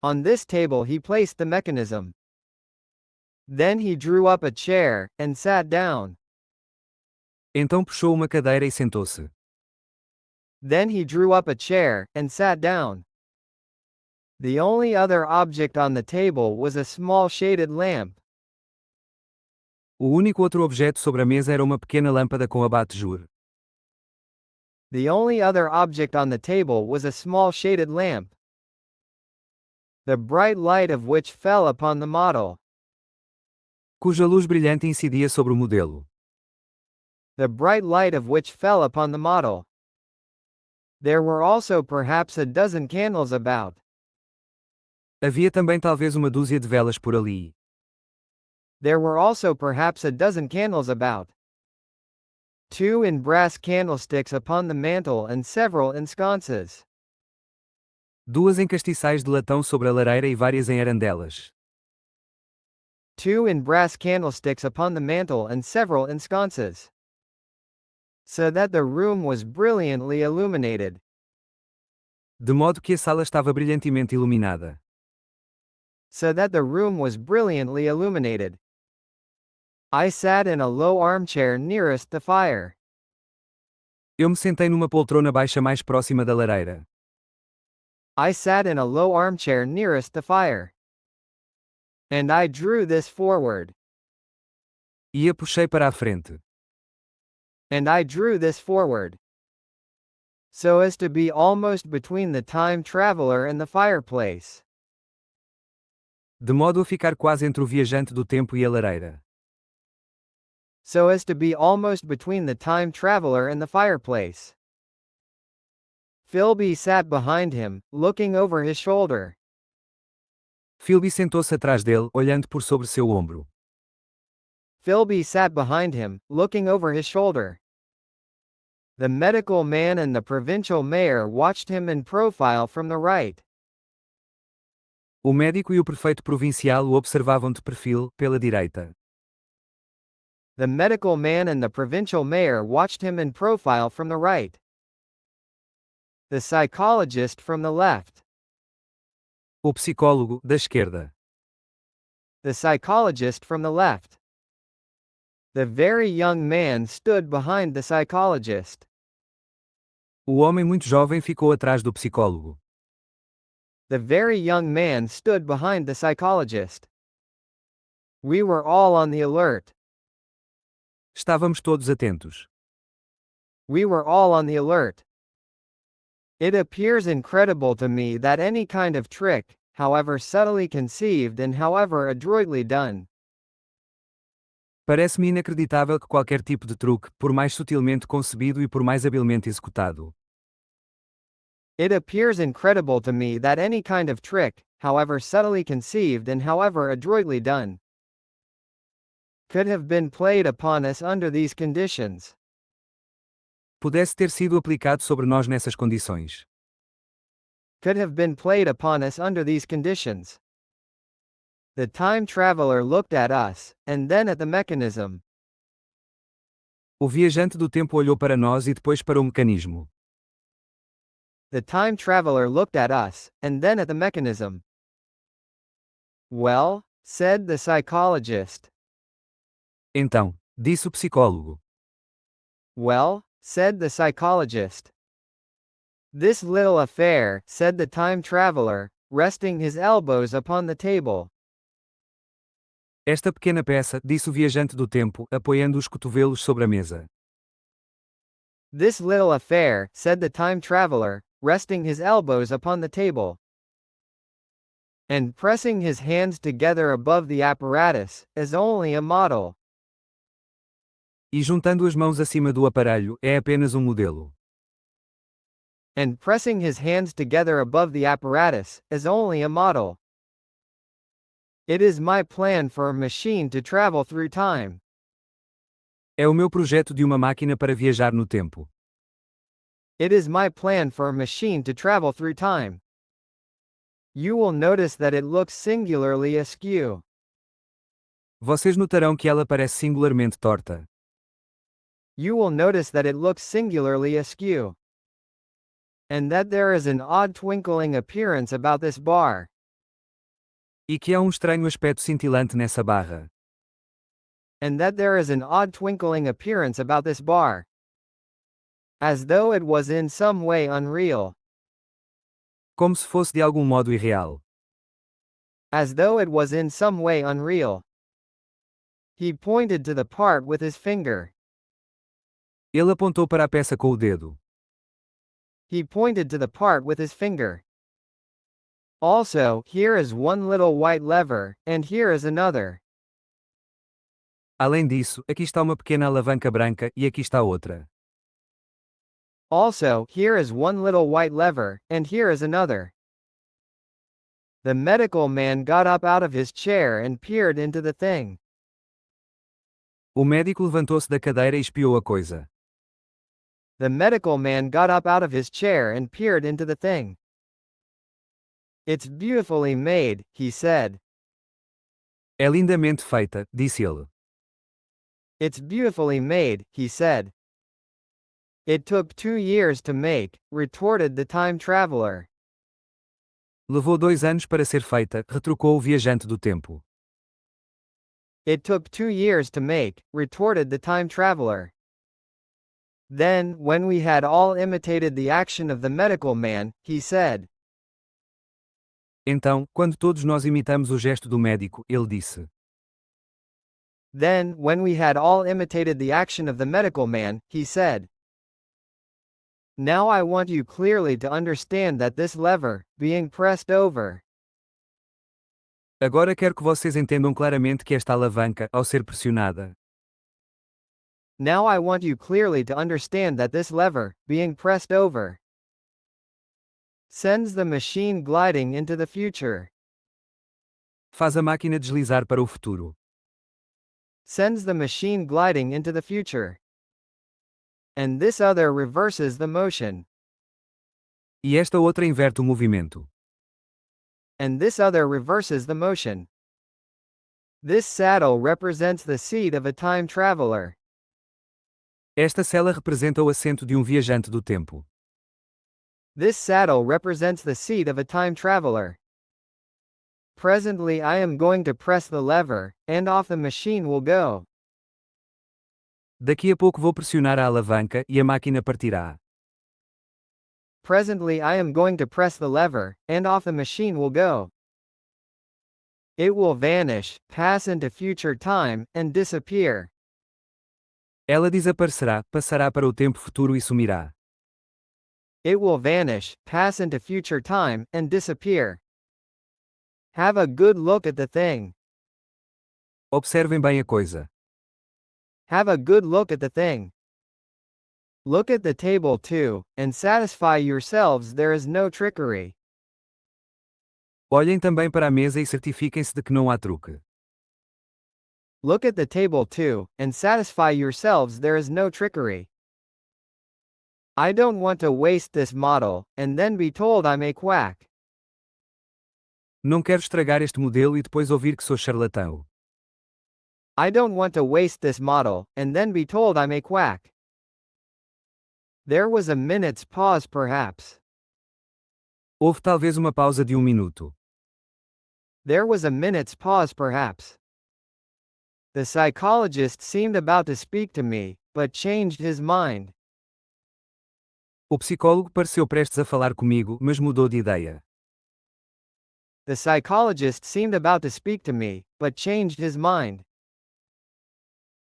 On this table he placed the mechanism. Then he drew up a chair, and sat down. Então puxou uma cadeira e sentou-se. Then he drew up a chair, and sat down. The only other object on the table was a small shaded lamp. O único outro objeto sobre a mesa era uma pequena lâmpada com abate-jour. The only other object on the table was a small shaded lamp, the bright light of which fell upon the model. Cuja luz brilhante incidia sobre o modelo. The bright light of which fell upon the model. There were also perhaps a dozen candles about. Havia também talvez uma dúzia de velas por ali. There were also perhaps a dozen candles about. Two in brass candlesticks upon the mantel and several in sconces. Duas em castiçais de latão sobre a lareira e várias em arandelas. Two in brass candlesticks upon the mantel and several in sconces. So that the room was brilliantly illuminated. De modo que a sala estava brilhantemente iluminada. So that the room was brilliantly illuminated. I sat in a low armchair nearest the fire. Eu me sentei numa poltrona baixa mais próxima da lareira. I sat in a low armchair nearest the fire. And I drew this forward. E a puxei para a frente. And I drew this forward. So as to be almost between the time traveler and the fireplace. De modo a ficar quase entre o viajante do tempo e a lareira. So as to be almost between the time traveler and the fireplace. Philby sat behind him, looking over his shoulder. Philby sentou-se atrás dele, olhando por sobre seu ombro. Philby sat behind him, looking over his shoulder. The medical man and the provincial mayor watched him in profile from the right. O médico e o prefeito provincial o observavam de perfil, pela direita. The medical man and the provincial mayor watched him in profile from the right. The psychologist from the left. O psicólogo, da esquerda. The psychologist from the left. The very young man stood behind the psychologist. O homem muito jovem ficou atrás do psicólogo. The very young man stood behind the psychologist. We were all on the alert. Estávamos todos atentos. We were all on the alert. It appears incredible to me that any kind of trick, however subtly conceived and however adroitly done, Parece-me inacreditável que qualquer tipo de truque, por mais sutilmente concebido e por mais habilmente executado, it appears incredible to me that any kind of trick, however subtly conceived and however adroitly done, could have been played upon us under these conditions. pudesse ter sido aplicado sobre nós nessas condições. Could have been played upon us under these conditions. The time traveler looked at us, and then at the mechanism. O viajante do tempo olhou para nós e depois para o mecanismo. The time traveler looked at us, and then at the mechanism. Well, said the psychologist. Então, disse o psicólogo. Well, said the psychologist. This little affair, said the time traveler, resting his elbows upon the table. Esta pequena peça, disse o viajante do tempo, apoiando os cotovelos sobre a mesa. This little affair, said the time traveler, resting his elbows upon the table, and pressing his hands together above the apparatus, is only a model. E juntando as mãos acima do aparelho, é apenas um modelo. And pressing his hands together above the apparatus, is only a model. It is my plan for a machine to travel through time. É o meu projeto de uma máquina para viajar no tempo. It is my plan for a machine to travel through time. You will notice that it looks singularly askew. Vocês notarão que ela parece singularmente torta. You will notice that it looks singularly askew. And that there is an odd twinkling appearance about this bar. E que há um estranho aspecto cintilante nessa barra. And that there is an odd twinkling appearance about this bar. As though it was in some way unreal. Como se fosse de algum modo irreal. As though it was in some way unreal. He pointed to the part with his finger. Ele apontou para a peça com o dedo. He pointed to the part with his finger. Also, here is one little white lever, and here is another. Além disso, aqui está uma pequena alavanca branca, e aqui está outra. Also, here is one little white lever, and here is another. The medical man got up out of his chair and peered into the thing. O médico levantou-se da cadeira e espiou a coisa. The medical man got up out of his chair and peered into the thing. It's beautifully made, he said. É lindamente feita, disse ele. It's beautifully made, he said. It took 2 years to make, retorted the time traveler. Levou 2 anos para ser feita, retrucou o viajante do tempo. It took 2 years to make, retorted the time traveler. Then, when we had all imitated the action of the medical man, he said. Então, quando todos nós imitamos o gesto do médico, ele disse. Then, when we had all imitated the action of the medical man, he said. Now I want you clearly to understand that this lever, being pressed over. Agora quero que vocês entendam claramente que esta alavanca, ao ser pressionada. Now I want you clearly to understand that this lever, being pressed over, sends the machine gliding into the future. Faz a máquina deslizar para o futuro. Sends the machine gliding into the future. And this other reverses the motion. E esta outra inverte o movimento. And this other reverses the motion. This saddle represents the seat of a time traveler. Esta cela representa o assento de um viajante do tempo. This saddle represents the seat of a time traveler. Presently I am going to press the lever, and off the machine will go. Daqui a pouco vou pressionar a alavanca e a máquina partirá. Presently I am going to press the lever, and off the machine will go. It will vanish, pass into future time, and disappear. Ela desaparecerá, passará para o tempo futuro e sumirá. It will vanish, pass into future time, and disappear. Have a good look at the thing. Observem bem a coisa. Have a good look at the thing. Look at the table too, and satisfy yourselves there is no trickery. Olhem também para a mesa e certifiquem-se de que não há truque. Look at the table too, and satisfy yourselves there is no trickery. I don't want to waste this model, and then be told I'm a quack. Não quero estragar este modelo e depois ouvir que sou charlatão. I don't want to waste this model, and then be told I'm a quack. There was a minute's pause perhaps. Houve talvez uma pausa de minuto. There was a minute's pause perhaps. The psychologist seemed about to speak to me, but changed his mind. O psicólogo pareceu prestes a falar comigo, mas mudou de ideia. The psychologist seemed about to speak to me, but changed his mind.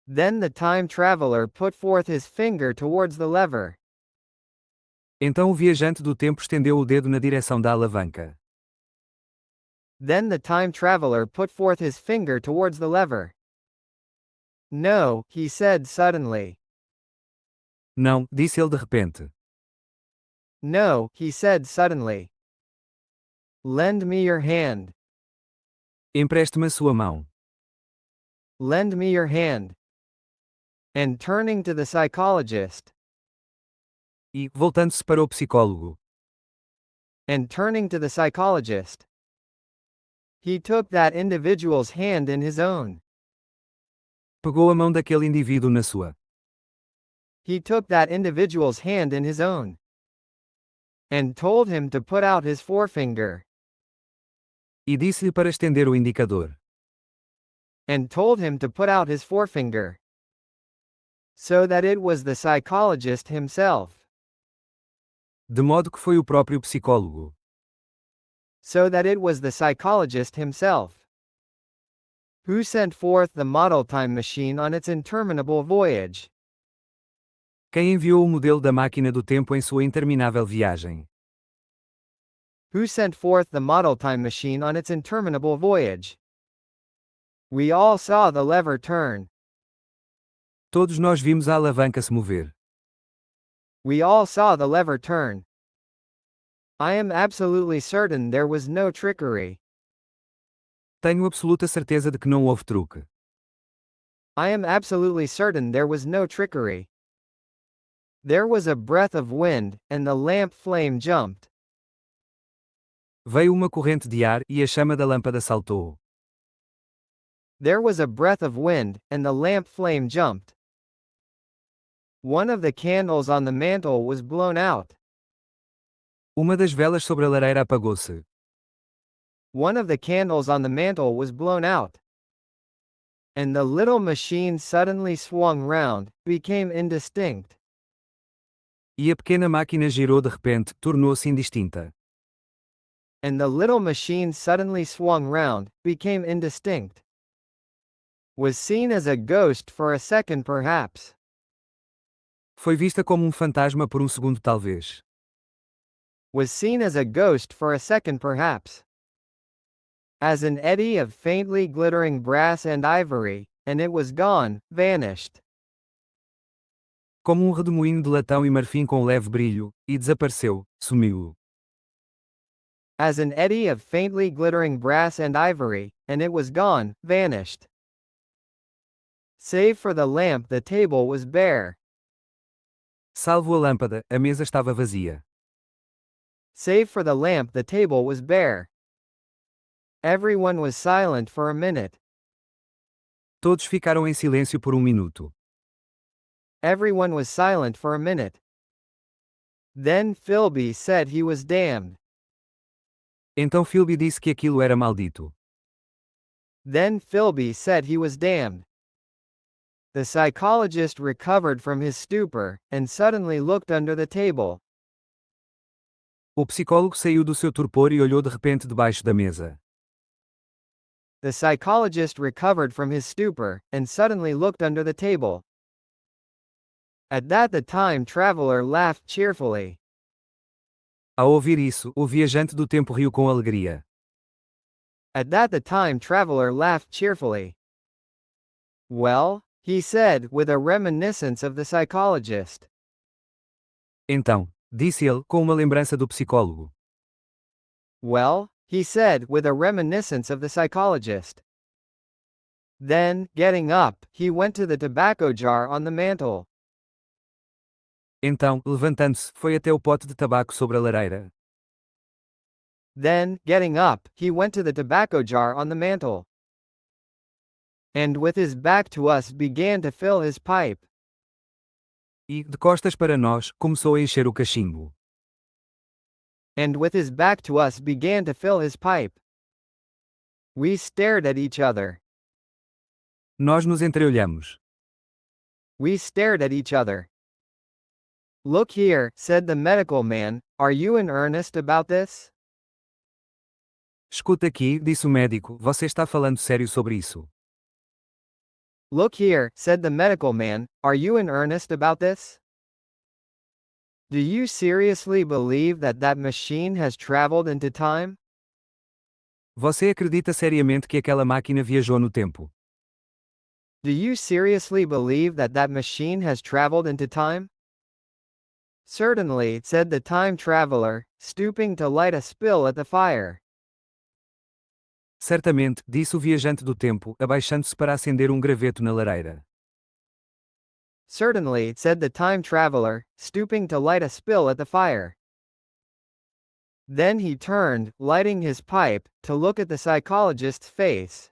Then the time traveler put forth his finger towards the lever. Então o viajante do tempo estendeu o dedo na direção da alavanca. Then the time traveler put forth his finger towards the lever. No, he said suddenly. Não, disse ele de repente. No, he said suddenly. Lend me your hand. Empreste-me a sua mão. Lend me your hand. And turning to the psychologist. E, voltando-se para o psicólogo. And turning to the psychologist. He took that individual's hand in his own. Pegou a mão daquele indivíduo na sua. He took that individual's hand in his own. And told him to put out his forefinger. E disse-lhe para estender o indicador. And told him to put out his forefinger. So that it was the psychologist himself. De modo que foi o próprio psicólogo. So that it was the psychologist himself. Who sent forth the model time machine on its interminable voyage? Quem enviou o modelo da máquina do tempo em sua interminável viagem? Who sent forth the model time machine on its interminable voyage? We all saw the lever turn. Todos nós vimos a alavanca se mover. We all saw the lever turn. I am absolutely certain there was no trickery. Tenho absoluta certeza de que não houve truque. I am absolutely certain there was no trickery. There was a breath of wind, and the lamp flame jumped. Veio uma corrente de ar, e a chama da lâmpada saltou. There was a breath of wind, and the lamp flame jumped. One of the candles on the mantel was blown out. Uma das velas sobre a lareira apagou-se. One of the candles on the mantel was blown out. And the little machine suddenly swung round, became indistinct. E a pequena máquina girou de repente, tornou-se indistinta. And the little machine suddenly swung round, became indistinct. Was seen as a ghost for a second perhaps. Foi vista como fantasma por segundo talvez. Was seen as a ghost for a second perhaps. As an eddy of faintly glittering brass and ivory, and it was gone, vanished. Como redemoinho de latão e marfim com leve brilho, e desapareceu, sumiu. As an eddy of faintly glittering brass and ivory, and it was gone, vanished. Save for the lamp the table was bare. Salvo a lâmpada, a mesa estava vazia. Save for the lamp the table was bare. Everyone was silent for a minute. Todos ficaram em silêncio por minuto. Everyone was silent for a minute. Then Philby said he was damned. Então Philby disse que aquilo era maldito. Then Philby said he was damned. The psychologist recovered from his stupor, and suddenly looked under the table. O psicólogo saiu do seu torpor e olhou de repente debaixo da mesa. The psychologist recovered from his stupor, and suddenly looked under the table. At that the time traveler laughed cheerfully. Ao ouvir isso, o viajante do tempo riu com alegria. At that the time traveler laughed cheerfully. Well, he said, with a reminiscence of the psychologist. Então, disse ele, com uma lembrança do psicólogo. Well, he said, with a reminiscence of the psychologist. Then, getting up, he went to the tobacco jar on the mantel. Então, levantando-se, foi até o pote de tabaco sobre a lareira. Then, getting up, he went to the tobacco jar on the mantel. And with his back to us began to fill his pipe. E, de costas para nós, começou a encher o cachimbo. And with his back to us began to fill his pipe. We stared at each other. Nós nos entreolhamos. We stared at each other. Look here, said the medical man, are you in earnest about this? Escuta aqui, disse o médico, você está falando sério sobre isso. Look here, said the medical man, are you in earnest about this? Do you seriously believe that that machine has traveled into time? Você acredita seriamente que aquela máquina viajou no tempo? Do you seriously believe that that machine has traveled into time? Certainly, said the time traveler, stooping to light a spill at the fire. Certamente, disse o viajante do tempo, abaixando-se para acender um graveto na lareira. Certainly, said the time traveler, stooping to light a spill at the fire. Then he turned, lighting his pipe, to look at the psychologist's face.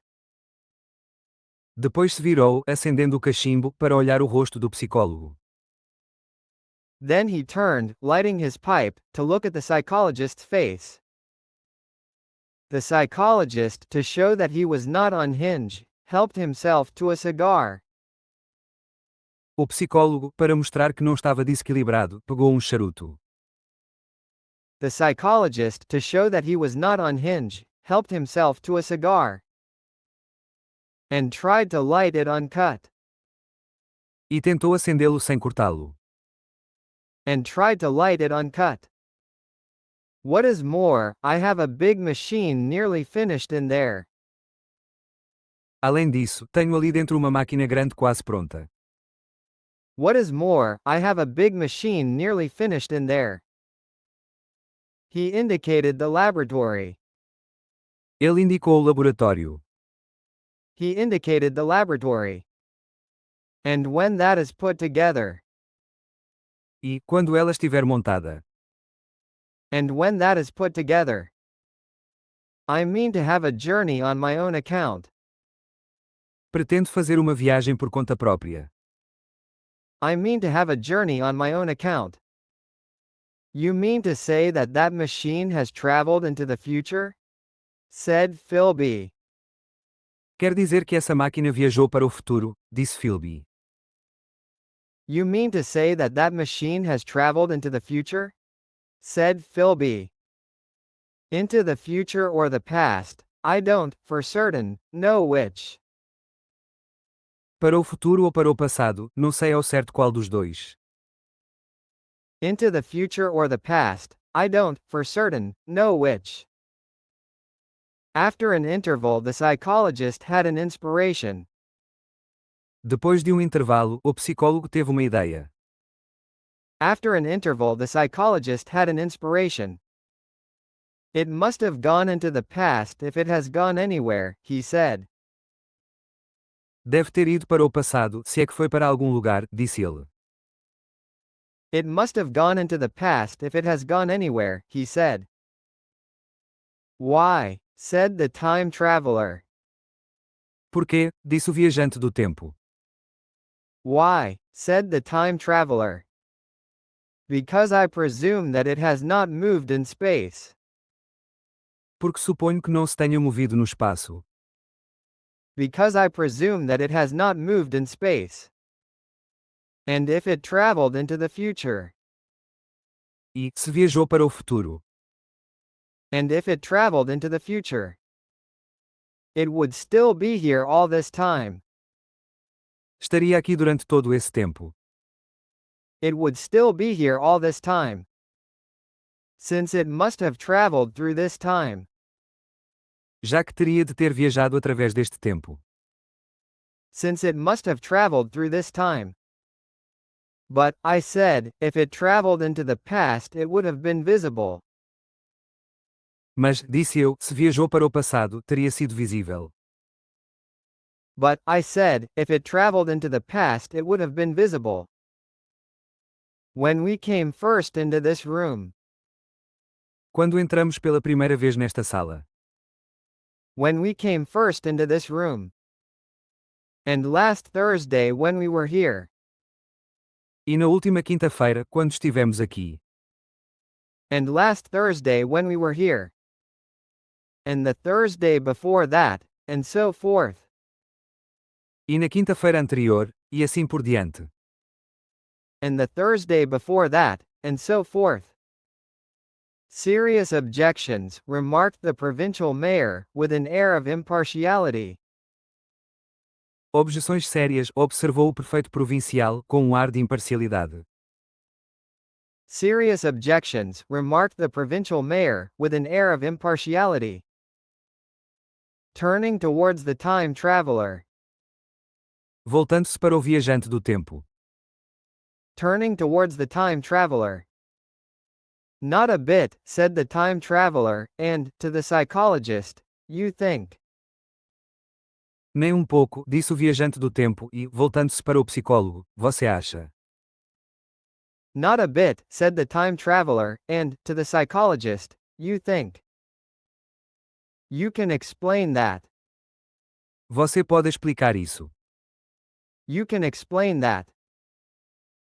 Depois se virou, acendendo o cachimbo, para olhar o rosto do psicólogo. Then he turned, lighting his pipe, to look at the psychologist's face. The psychologist, to show that he was not unhinged, helped himself to a cigar. O psicólogo, para mostrar que não estava desequilibrado, pegou um charuto. The psychologist, to show that he was not unhinged, helped himself to a cigar. And tried to light it uncut. E tentou acendê-lo sem cortá-lo. And tried to light it uncut. What is more, I have a big machine nearly finished in there. Além disso, tenho ali dentro uma máquina grande quase pronta. What is more, I have a big machine nearly finished in there. He indicated the laboratory. Ele indicou o laboratório. He indicated the laboratory. And when that is put together. E, quando ela estiver montada. And when that is put together. I mean to have a journey on my own account. Pretendo fazer uma viagem por conta própria. I mean to have a journey on my own account. You mean to say that that machine has traveled into the future? Said Philby. Quer dizer que essa máquina viajou para o futuro, disse Philby. You mean to say that that machine has traveled into the future? Said Philby. Into the future or the past, I don't, for certain, know which. Para o futuro ou para o passado, não sei ao certo qual dos dois. Into the future or the past, I don't, for certain, know which. After an interval, the psychologist had an inspiration. Depois de um intervalo, o psicólogo teve uma ideia. After an interval, the psychologist had an inspiration. It must have gone into the past if it has gone anywhere, he said. Deve ter ido para o passado, se é que foi para algum lugar, disse ele. It must have gone into the past if it has gone anywhere, he said. Why? Said the time traveler. Por quê? Disse o viajante do tempo. Why? Said the time traveler. Because I presume that it has not moved in space. Porque suponho que não se tenha movido no espaço. Because I presume that it has not moved in space. And if it traveled into the future. E, se viajou para o futuro. And if it traveled into the future, it would still be here all this time. Estaria aqui durante todo esse tempo. It would still be here all this time. Since it must have traveled through this time. Já que teria de ter viajado através deste tempo. Since it must have traveled through this time. But, I said, if it traveled into the past it would have been visible. Mas, disse eu, se viajou para o passado, teria sido visível. But, I said, if it traveled into the past it would have been visible. When we came first into this room. Quando entramos pela primeira vez nesta sala. When we came first into this room. And last Thursday when we were here. E na última quinta-feira, quando estivemos aqui. And last Thursday when we were here. And the Thursday before that, and so forth. E na quinta-feira anterior, e assim por diante. And the Thursday before that, and so forth. Serious objections, remarked the provincial mayor, with an air of impartiality. Objeções sérias, observou o prefeito provincial, com ar de imparcialidade. Serious objections, remarked the provincial mayor, with an air of impartiality. Turning towards the time traveler. Voltando-se para o viajante do tempo. Turning towards the time traveler. Not a bit, said the time traveler, and, to the psychologist, you think. Nem pouco, disse o viajante do tempo e, voltando-se para o psicólogo, você acha? Not a bit, said the time traveler, and, to the psychologist, you think. You can explain that. Você pode explicar isso. You can explain that.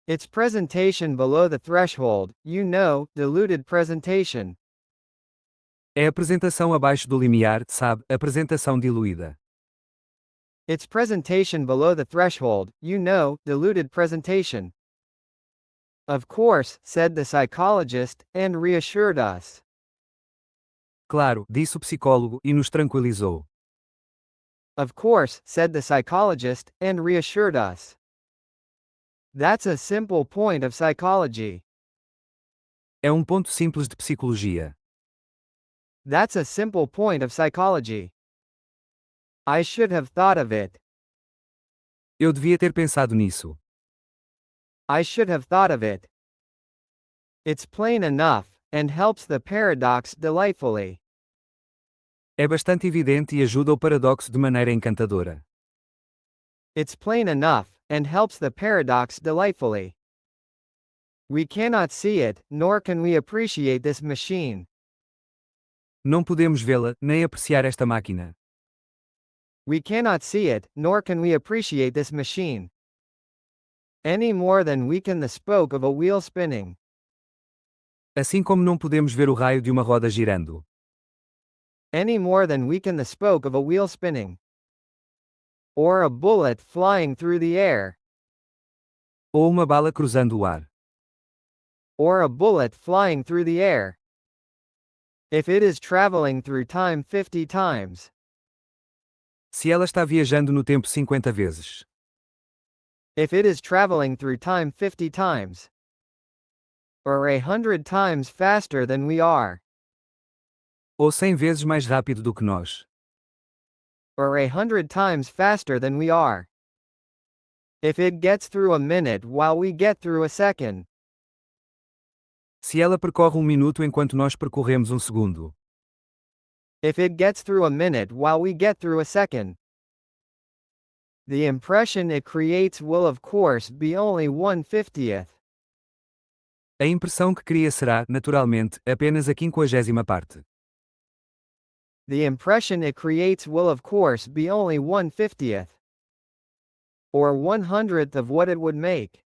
It's presentation below the threshold, you know, diluted presentation. É apresentação abaixo do limiar, sabe, apresentação diluída. It's presentation below the threshold, you know, diluted presentation. Of course, said the psychologist, and reassured us. Claro, disse o psicólogo, e nos tranquilizou. Of course, said the psychologist, and reassured us. That's a simple point of psychology. É ponto simples de psicologia. That's a simple point of psychology. I should have thought of it. Eu devia ter pensado nisso. I should have thought of it. It's plain enough, and helps the paradox delightfully. É bastante evidente e ajuda o paradoxo de maneira encantadora. It's plain enough, and helps the paradox delightfully. We cannot see it, nor can we appreciate this machine. Não podemos vê-la, nem apreciar esta máquina. We cannot see it, nor can we appreciate this machine. Any more than we can the spoke of a wheel spinning. Assim como não podemos ver o raio de uma roda girando. Any more than we can the spoke of a wheel spinning. Or a bullet flying through the air. Ou uma bala cruzando o ar. Or a bullet flying through the air. If it is traveling through time 50 times. Se ela está viajando no tempo 50 vezes. If it is traveling through time 50 times. Or 100 times faster than we are. Ou 100 vezes mais rápido do que nós. Or 100 times faster than we are. If it gets through a minute while we get through a second. Se ela percorre minuto enquanto nós percorremos segundo. If it gets through a minute while we get through a second. The impression it creates will of course be only 1/50th. A impressão que cria será, naturalmente, apenas a 50ª parte. The impression it creates will of course be only 1/50th. Or 100th of what it would make.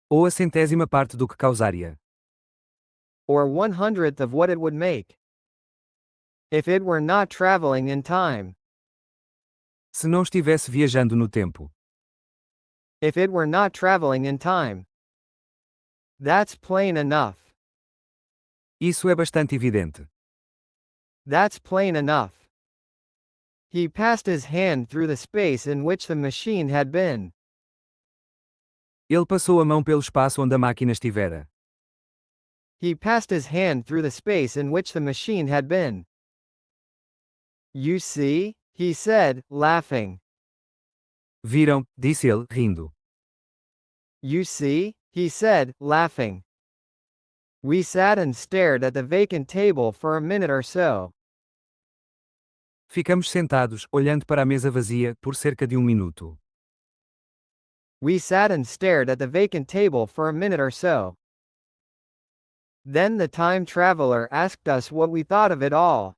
Ou a 100ª parte do que causaria. Or 100th of what it would make. If it were not traveling in time. Se não estivesse viajando no tempo. If it were not traveling in time. That's plain enough. Isso é bastante evidente. That's plain enough. He passed his hand through the space in which the machine had been. Ele passou a mão pelo espaço onde a máquina estivera. He passed his hand through the space in which the machine had been. You see? He said, laughing. Viram? Disse ele, rindo. You see? He said, laughing. We sat and stared at the vacant table for a minute or so. Ficamos sentados, olhando para a mesa vazia, por cerca de minuto. We sat and stared at the vacant table for a minute or so. Then the time traveler asked us what we thought of it all.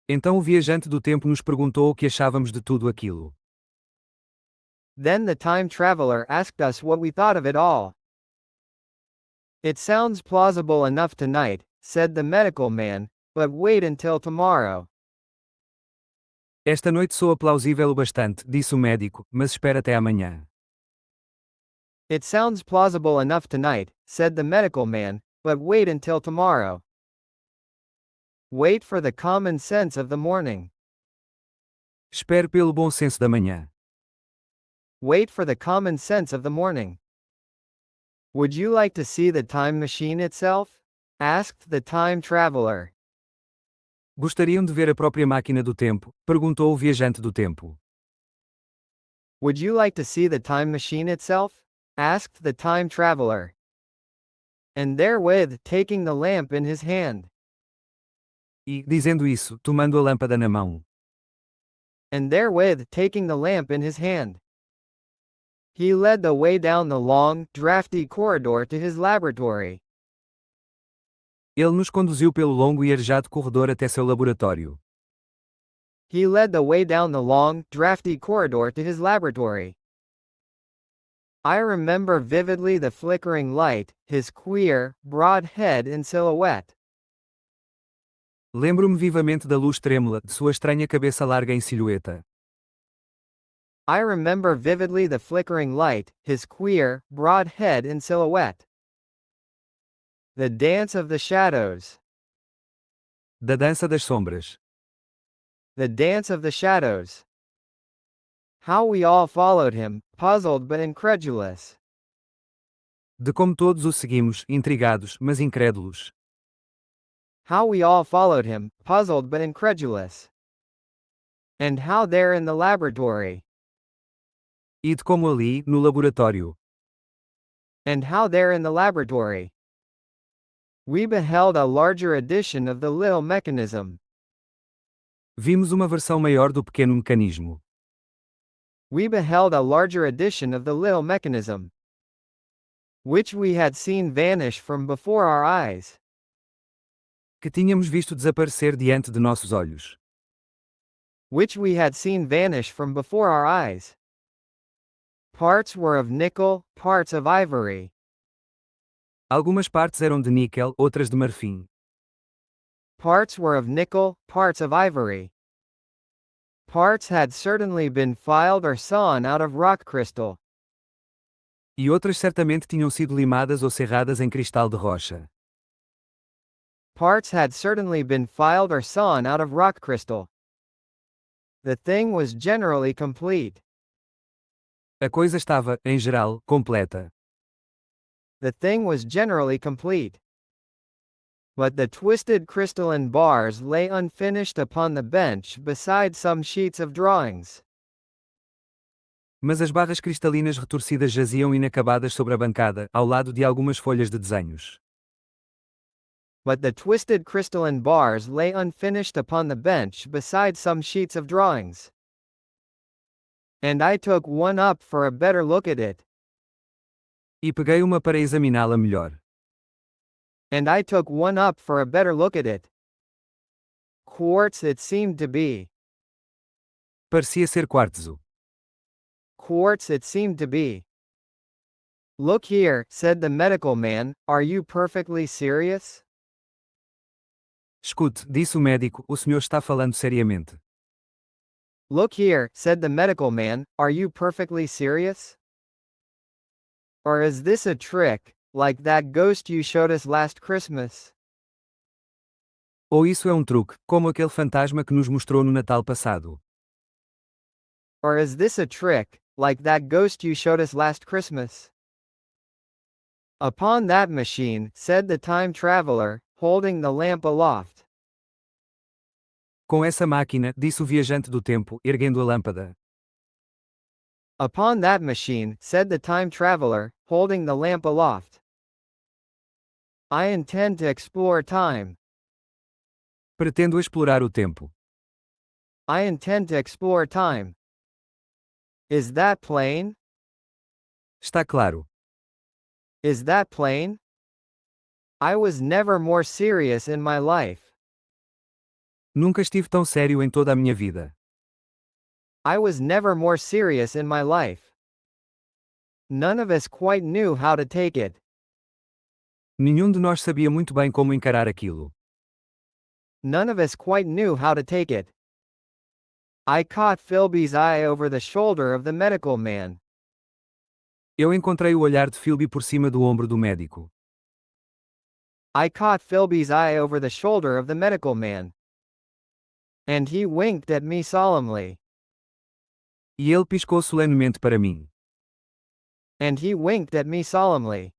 Então o viajante do tempo nos perguntou o que achávamos de tudo aquilo. Then the time traveler asked us what we thought of it all. It sounds plausible enough tonight, said the medical man, but wait until tomorrow. Esta noite soa plausível o bastante, disse o médico, mas espera até amanhã. It sounds plausible enough tonight, said the medical man, but wait until tomorrow. Wait for the common sense of the morning. Espere pelo bom senso da manhã. Wait for the common sense of the morning. Would you like to see the time machine itself? Asked the time traveler. Gostariam de ver a própria máquina do tempo? Perguntou o viajante do tempo. Would you like to see the time machine itself? Asked the time traveler. And therewith taking the lamp in his hand. E, dizendo isso, tomando a lâmpada na mão. And therewith taking the lamp in his hand. He led the way down the long, drafty corridor to his laboratory. Ele nos conduziu pelo longo e arejado corredor até seu laboratório. He led the way down the long, drafty corridor to his laboratory. I remember vividly the flickering light, his queer, broad head in silhouette. Lembro-me vivamente da luz trêmula de sua estranha cabeça larga em silhueta. I remember vividly the flickering light, his queer, broad head in silhouette. The dance of the shadows. Da dança das sombras. The dance of the shadows. How we all followed him, puzzled but incredulous. De como todos o seguimos, intrigados, mas incrédulos. How we all followed him, puzzled but incredulous. And how there in the laboratory. E de como ali, no laboratório. And how there in the laboratory. We beheld a larger edition of the little mechanism. Vimos uma versão maior do pequeno mecanismo. We beheld a larger edition of the little mechanism. Which we had seen vanish from before our eyes. Que tínhamos visto desaparecer diante de nossos olhos. Which we had seen vanish from before our eyes. Parts were of nickel, parts of ivory. Algumas partes eram de níquel, outras de marfim. Parts were of nickel, parts of ivory. Parts had certainly been filed or sawn out of rock crystal. E outras certamente tinham sido limadas ou serradas em cristal de rocha. Parts had certainly been filed or sawn out of rock crystal. The thing was generally complete. A coisa estava, em geral, completa. The thing was generally complete. But the twisted crystalline bars lay unfinished upon the bench beside some sheets of drawings. Mas as barras cristalinas retorcidas jaziam inacabadas sobre a bancada, ao lado de algumas folhas de desenhos. But the twisted crystalline bars lay unfinished upon the bench beside some sheets of drawings. And I took one up for a better look at it. E peguei uma para examiná-la melhor. And I took one up for a better look at it. Quartz it seemed to be. Parecia ser quartzo. Quartz it seemed to be. Look here, said the medical man, are you perfectly serious? Escute, disse o médico, o senhor está falando seriamente. Look here, said the medical man, are you perfectly serious? Or is this a trick, like that ghost you showed us last Christmas? Ou isso é um truque, como aquele fantasma que nos mostrou no Natal passado? Or is this a trick, like that ghost you showed us last Christmas? Upon that machine, said the time traveler, holding the lamp aloft. Com essa máquina, disse o viajante do tempo, erguendo a lâmpada. Upon that machine, said the time traveler, holding the lamp aloft. I intend to explore time. Pretendo explorar o tempo. I intend to explore time. Is that plain? Está claro. Is that plain? I was never more serious in my life. Nunca estive tão sério em toda a minha vida. I was never more serious in my life. None of us quite knew how to take it. Nenhum de nós sabia muito bem como encarar aquilo. None of us quite knew how to take it. I caught Philby's eye over the shoulder of the medical man. Eu encontrei o olhar de Philby por cima do ombro do médico. I caught Philby's eye over the shoulder of the medical man. And he winked at me solemnly. E ele piscou solenemente para mim. And he winked at me solemnly.